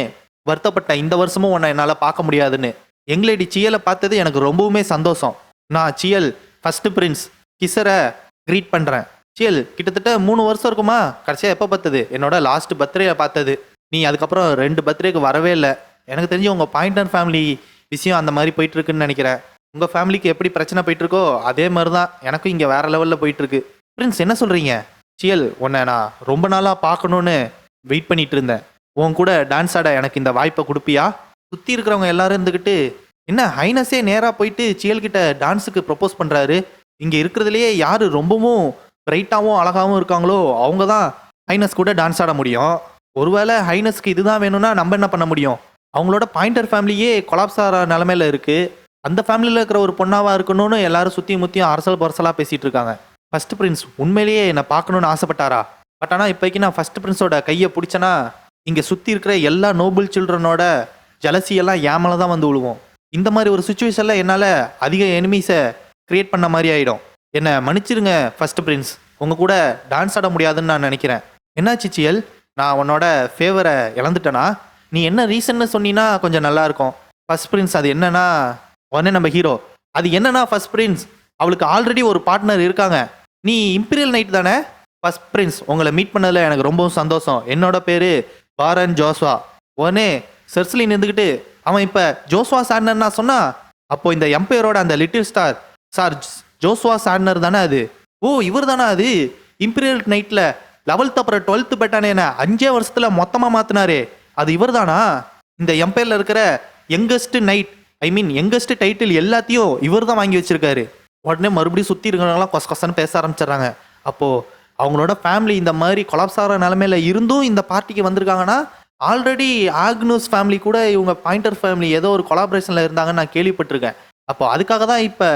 வருத்தப்பட்டேன் இந்த வருஷமும் உன்னை என்னால் பார்க்க முடியாதுன்னு. எங்களேடி சியலை பார்த்தது எனக்கு ரொம்பவுமே சந்தோஷம். நான் சியல் ஃபர்ஸ்ட் பிரின்ஸ் கிசரை க்ரீட் பண்ணுறேன். சியல், கிட்டத்தட்ட 3 வருஷம் இருக்குமா? கடைசியாக எப்போ பார்த்தது? என்னோட லாஸ்ட் பர்த்டே பார்த்தது. நீ அதுக்கப்புறம் 2 பர்த்டேக்கு வரவே இல்லை. எனக்கு தெரிஞ்சு உங்கள் பாயிண்டர் ஃபேமிலி விஷயம் அந்த மாதிரி போயிட்டுருக்குன்னு நினைக்கிறேன். உங்கள் ஃபேமிலிக்கு எப்படி பிரச்சனை போயிட்டுருக்கோ அதே மாதிரி தான் எனக்கும் இங்கே வேறு லெவலில் போயிட்டுருக்கு. பிரின்ஸ், என்ன சொல்கிறீங்க? சியல், உன்னை நான் ரொம்ப நாளாக பார்க்கணுன்னு வெயிட் பண்ணிட்டு இருந்தேன். உன் கூட டான்ஸ் ஆட எனக்கு இந்த வாய்ப்பை கொடுப்பியா? சுற்றி இருக்கிறவங்க எல்லாரும் இருந்துக்கிட்டு, என்ன ஹைனஸே நேராக போயிட்டு சியல்கிட்ட டான்ஸுக்கு ப்ரப்போஸ் பண்ணுறாரு. இங்கே இருக்கிறதுலையே யார் ரொம்பவும் பிரைட்டாகவும் அழகாகவும் இருக்காங்களோ அவங்க தான் ஹைனஸ் கூட டான்ஸ் ஆட முடியும். ஒருவேளை ஹைனஸ்க்கு இதுதான் வேணும்னா நம்ம என்ன பண்ண முடியும்? அவங்களோட பாயிண்டர் ஃபேமிலியே கொலாப்ஸ் ஆகிற நிலமையில இருக்குது. அந்த ஃபேமிலியில் இருக்கிற ஒரு பொண்ணாவாக இருக்கணும்னு எல்லாரும் சுற்றி முற்றியும் அரசல் பரசலாக பேசிகிட்டு இருக்காங்க. ஃபர்ஸ்ட் பிரின்ஸ் உண்மையிலேயே என்னை பார்க்கணுன்னு ஆசைப்பட்டாரா? பட் ஆனால் இப்போக்கி நான் ஃபர்ஸ்ட் பிரின்ஸோட கையை பிடிச்சேன்னா இங்கே சுற்றி இருக்கிற எல்லா நோபல் சில்ட்ரனோட ஜலசியெல்லாம் ஏமலை தான் வந்து விழுவோம். இந்த மாதிரி ஒரு சுச்சுவேஷனில் என்னால் அதிக எனிமீஸை க்ரியேட் பண்ண மாதிரி ஆகிடும். என்னை மன்னிச்சிருங்க ஃபர்ஸ்ட் பிரின்ஸ், உங்கள் கூட டான்ஸ் ஆட முடியாதுன்னு நான் நினைக்கிறேன். என்னாச்சு சியல், நான் உன்னோட ஃபேவரை இழந்துட்டேனா? நீ என்ன ரீசன்னு சொன்னீன்னா கொஞ்சம் நல்லாயிருக்கும். ஃபர்ஸ்ட் பிரின்ஸ், அது என்னன்னா, உடனே நம்ம ஹீரோ, அது என்னன்னா ஃபர்ஸ்ட் பிரின்ஸ், அவளுக்கு ஆல்ரெடி ஒரு பார்ட்னர் இருக்காங்க. நீ இம்பீரியல் நைட் தானே? ஃபர்ஸ்ட் பிரின்ஸ், உங்களை மீட் பண்ணதில் எனக்கு ரொம்பவும் சந்தோஷம். என்னோட பேர் பாரன் ஜோஸ்வா. உடனே செர்சலின் இருந்துக்கிட்டு, அவன் இப்போ ஜோஸ்வா சாண்டர்னா சொன்னா, அப்போ இந்த எம்பையரோட அந்த little star sir Joshua Santner தானே அது? ஓ, இவர் தானே அது? இம்பீரியல் நைட்டில் 11th அப்புறம் 12th பெட்டானே என்ன 5 வருஷத்தில் மொத்தமாக மாற்றினாரே, அது இவர் தானா? இந்த எம்பையரில் இருக்கிற யங்கஸ்ட் நைட், ஐ மீன் யங்கஸ்ட் டைட்டில் எல்லாத்தையும் இவர் தான் வாங்கி வச்சிருக்காரு. உடனே மறுபடியும் சுற்றி இருக்கிறவங்களாம் கொச கொசன்னு பேச ஆரம்பிச்சிடுறாங்க. அப்போது அவங்களோட ஃபேமிலி இந்த மாதிரி கொலாப்ஸ் ஆகிற நிலமையில இருந்தும் இந்த பார்ட்டிக்கு வந்திருக்காங்கன்னா, ஆல்ரெடி ஆக்னூஸ் ஃபேமிலி கூட இவங்க பாயிண்டர் ஃபேமிலி ஏதோ ஒரு கொலாபரேஷனில் இருந்தாங்கன்னு நான் கேள்விப்பட்டிருக்கேன். அப்போ அதுக்காக தான் இப்போ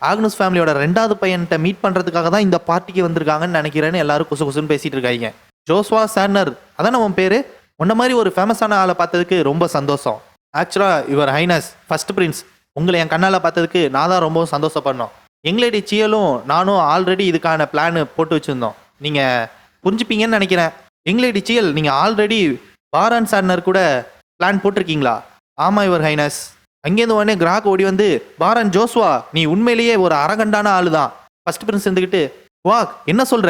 ஆக்னூஸ் ஃபேமிலியோட 2வது பையன்கிட்ட மீட் பண்ணுறதுக்காக தான் இந்த பார்ட்டிக்கு வந்திருக்காங்கன்னு நினைக்கிறேன்னு எல்லாரும் குசு குசுன்னு பேசிகிட்டு இருக்காங்க. ஜோஸ்வா சாண்டர் அதானே உன் பேர்? உன்ன மாதிரி ஒரு ஃபேமஸான ஆளை பார்த்ததுக்கு ரொம்ப சந்தோஷம். ஆக்சுவலாக யுவர் ஹைனஸ் ஃபர்ஸ்ட் பிரின்ஸ், உங்களை என் கண்ணால் பார்த்ததுக்கு நான் தான் ரொம்ப சந்தோஷப்படணும். எங்களேடி சியலும் நானும் ஆல்ரெடி இதுக்கான பிளான் போட்டு வச்சுருந்தோம். நீங்கள் புரிஞ்சுப்பீங்கன்னு நினைக்கிறேன். எங்களேடி சியல், நீங்கள் ஆல்ரெடி பாரன் சாண்டர் கூட பிளான் போட்டிருக்கீங்களா? ஆமாம் யுவர் ஹைனஸ். அங்கேருந்து உடனே கிராக் ஓடி வந்து, பாரன் ஜோஸ்வா, நீ உண்மையிலேயே ஒரு அரகண்டான ஆளு தான். ஃபர்ஸ்ட் பிரின்ஸ் இருந்துக்கிட்டு, வா என்ன சொல்ற?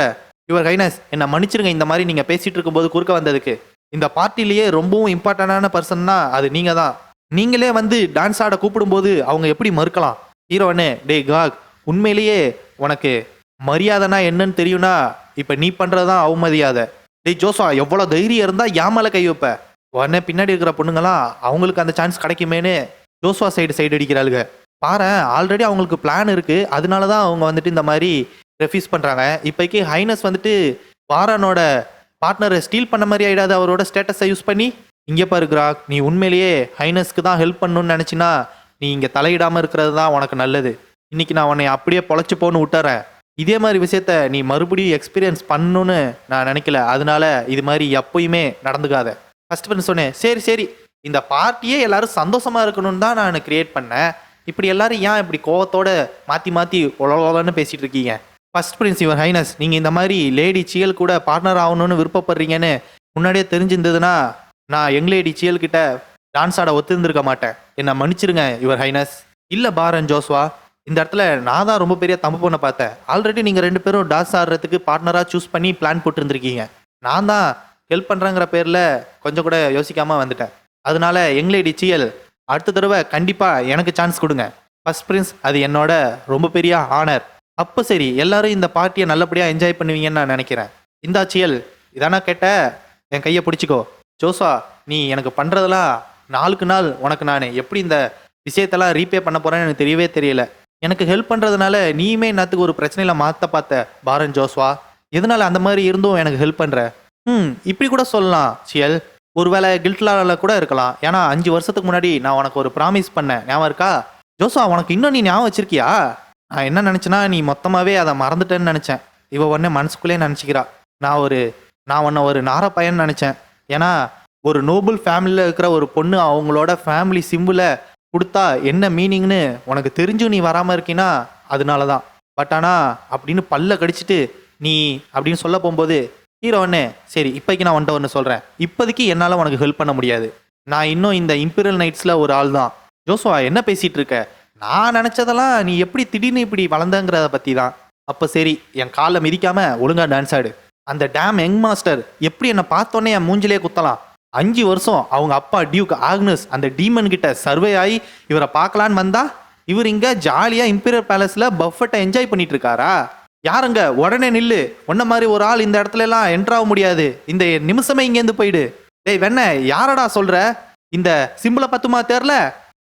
யுவர் ஹைனஸ் என்ன மன்னிச்சிருங்க, இந்த மாதிரி நீங்க பேசிட்டு இருக்கும்போது குறுக்க வந்ததுக்கு. இந்த பார்ட்டிலேயே ரொம்பவும் இம்பார்ட்டன்டான பர்சன்னா அது நீங்க தான். நீங்களே வந்து டான்ஸ் ஆட கூப்பிடும்போது அவங்க எப்படி மறுக்கலாம்? ஹீரோனே டே காக், உண்மையிலேயே உனக்கு மரியாதைனா என்னன்னு தெரியும்னா இப்ப நீ பண்றதுதான் அவமரியாதை. டேய் ஜோஸ்வா, எவ்வளவு தைரியம் இருந்தா என் மேல கை வைப்ப? உடனே பின்னாடி இருக்கிற பொண்ணுங்களாம் அவங்களுக்கு அந்த சான்ஸ் கிடைக்குமேனு ஜோஸ்வா சைடு அடிக்கிறாளுங்க. பாரு, ஆல்ரெடி அவங்களுக்கு பிளான் இருக்கு, அதனாலதான் அவங்க வந்துட்டு இந்த மாதிரி ரெஃப்யூஸ் பண்றாங்க. இப்போக்கி ஹைனஸ் வந்துட்டு வாரனோட பார்ட்னரை ஸ்டீல் பண்ண மாதிரி ஆயிடாது அவரோட ஸ்டேட்டஸை யூஸ் பண்ணி. இங்கே பாரு கிராக், நீ உண்மையிலேயே ஹைனஸ்க்கு தான் ஹெல்ப் பண்ணணும்னு நினச்சினா நீ இங்கே தலையிடாமல் இருக்கிறது தான் உனக்கு நல்லது. இன்னைக்கு நான் உன்னை அப்படியே பொழைச்சி போன்னு விட்டுறேன். இதே மாதிரி விஷயத்த நீ மறுபடியும் எக்ஸ்பீரியன்ஸ் பண்ணணும்னு நான் நினைக்கல. அதனால இது மாதிரி எப்பயுமே நடந்துக்காத. ஃபர்ஸ்ட் பண்ண சொன்னேன், சரி சரி, இந்த பார்ட்டியே எல்லாரும் சந்தோஷமா இருக்கணும்னு தான் நான் கிரியேட் பண்ணேன். இப்படி எல்லாரும் ஏன் இப்படி கோவத்தோட மாற்றி மாற்றி உலகன்னு பேசிட்டு இருக்கீங்க? ஃபர்ஸ்ட் பிரின்ஸ் யுவர் ஹைனஸ், நீங்கள் இந்த மாதிரி லேடி சியல் கூட பார்ட்னர் ஆகணும்னு விருப்பப்படுறீங்கன்னு முன்னாடியே தெரிஞ்சிருந்ததுன்னா நான் யங் லேடி சியல் கிட்ட டான்ஸ் ஆட ஒத்துருந்துருக்க மாட்டேன். என்னை மன்னிச்சிருங்க யுவர் ஹைனஸ். இல்லை பாரன் ஜோஸ்வா, இந்த இடத்துல நான் தான் ரொம்ப பெரிய தப்பு பண்ண பார்த்தேன். ஆல்ரெடி நீங்கள் 2 பேரும் டான்ஸ் ஆடுறதுக்கு பார்ட்னராக சூஸ் பண்ணி பிளான் போட்டுருந்துருக்கீங்க. நான் தான் ஹெல்ப் பண்ணுறேங்கிற பேரில் கொஞ்சம் கூட யோசிக்காமல் வந்துட்டேன். அதனால யங் லேடி சியல், அடுத்த தடவை கண்டிப்பாக எனக்கு சான்ஸ் கொடுங்க. ஃபர்ஸ்ட் பிரின்ஸ், அது என்னோட ரொம்ப பெரிய ஆனர். அப்போ சரி, எல்லாரும் இந்த பார்ட்டியை நல்லபடியாக என்ஜாய் பண்ணுவீங்கன்னு நான் நினைக்கிறேன். இந்தா சியல், இதானா கேட்ட, என் கையை பிடிச்சிக்கோ. ஜோஸ்வா, நீ எனக்கு பண்ணுறதெல்லாம் நாளுக்கு நாள் உனக்கு நான் எப்படி இந்த விஷயத்தெல்லாம் ரீபே பண்ண போகிறேன்னு எனக்கு தெரியவே தெரியல. எனக்கு ஹெல்ப் பண்ணுறதுனால நீயுமே என்னத்துக்கு ஒரு பிரச்சனையில் மாற்ற பார்த்த பாரன் ஜோஸ்வா. எதனால அந்த மாதிரி இருந்தும் எனக்கு ஹெல்ப் பண்ணுற? இப்படி கூட சொல்லலாம் சியல். ஒருவேளை கில்ட்லால கூட இருக்கலாம். ஏன்னா 5 வருஷத்துக்கு முன்னாடி நான் உனக்கு ஒரு ப்ராமிஸ் பண்ணேன், ஞாபகம் இருக்கா? ஜோஸ்வா, உனக்கு இன்னும் நீ ஞாபகம் வச்சிருக்கியா? நான் என்ன நினச்சேன்னா நீ மொத்தமாகவே அதை மறந்துட்டேன்னு நினச்சேன். இவ உடனே மனசுக்குள்ளே நினச்சிக்கிறா நான் உன்னை ஒரு நார பையன் நினச்சேன். ஏன்னா ஒரு நோபல் ஃபேமிலியில் இருக்கிற ஒரு பொண்ணு அவங்களோட ஃபேமிலி சிம்பிளை கொடுத்தா என்ன மீனிங்னு உனக்கு தெரிஞ்சும் நீ வராமல் இருக்கினா அதனால தான். பட் ஆனால் அப்படின்னு பல்ல கடிச்சிட்டு நீ அப்படின்னு சொல்ல போகும்போது ஹீரோன்னு, சரி இப்போக்கி நான் ஒன்று சொல்கிறேன், இப்போதைக்கு என்னால் உனக்கு ஹெல்ப் பண்ண முடியாது. நான் இன்னும் இந்த இம்பீரியல் நைட்ஸில் ஒரு ஆள் தான். ஜோஸ்வா, என்ன பேசிகிட்டு இருக்க? நான் நினச்சதெல்லாம் நீ எப்படி திடீர்னு இப்படி வளர்ந்தங்கிறத பற்றி தான். அப்போ சரி, என் காலை மிதிக்காமல் ஒழுங்காக டான்ஸ் ஆடு. அந்த டேம் யங் மாஸ்டர் எப்படி என்னை பார்த்தோன்னே என் மூஞ்சிலே குத்தலாம். 5 வருஷம் அவங்க அப்பா டியூக் ஆக்னஸ் அந்த டீமன் கிட்ட சர்வே ஆகி இவரை பார்க்கலான்னு வந்தா இவர் இங்கே ஜாலியாக இம்பீரியல் பேலஸில் பஃபட்டை என்ஜாய் பண்ணிட்டு இருக்காரா? யாருங்க, உடனே நில்லு. ஒன்ன மாதிரி ஒரு ஆள் இந்த இடத்துல எல்லாம் என்ட்ராக முடியாது. இந்த நிமிஷமே இங்கேருந்து போயிடு. டேய் வெண்ண, யாரடா சொல்கிற? இந்த சிம்பிளை பத்துமா தெரில?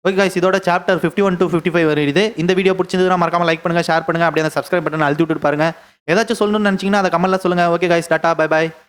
ஓகே गाइस, இதோட சாப்டர் 51 to 55 வருது. இந்த வீடியோ பிடிச்சிருந்ததுன்னா மறக்காம லைக் பண்ணுங்க, ஷேர் பண்ணுங்க, அப்படியே அந்த சப்ஸ்கிரைப் பட்டன் அழுத்தி விட்டு பாருங்க. ஏதாச்சும் சொல்லணும்னு நினைச்சீங்கன்னா அதை கமெண்ட்ல சொல்லுங்க. Okay guys, tata, bye by.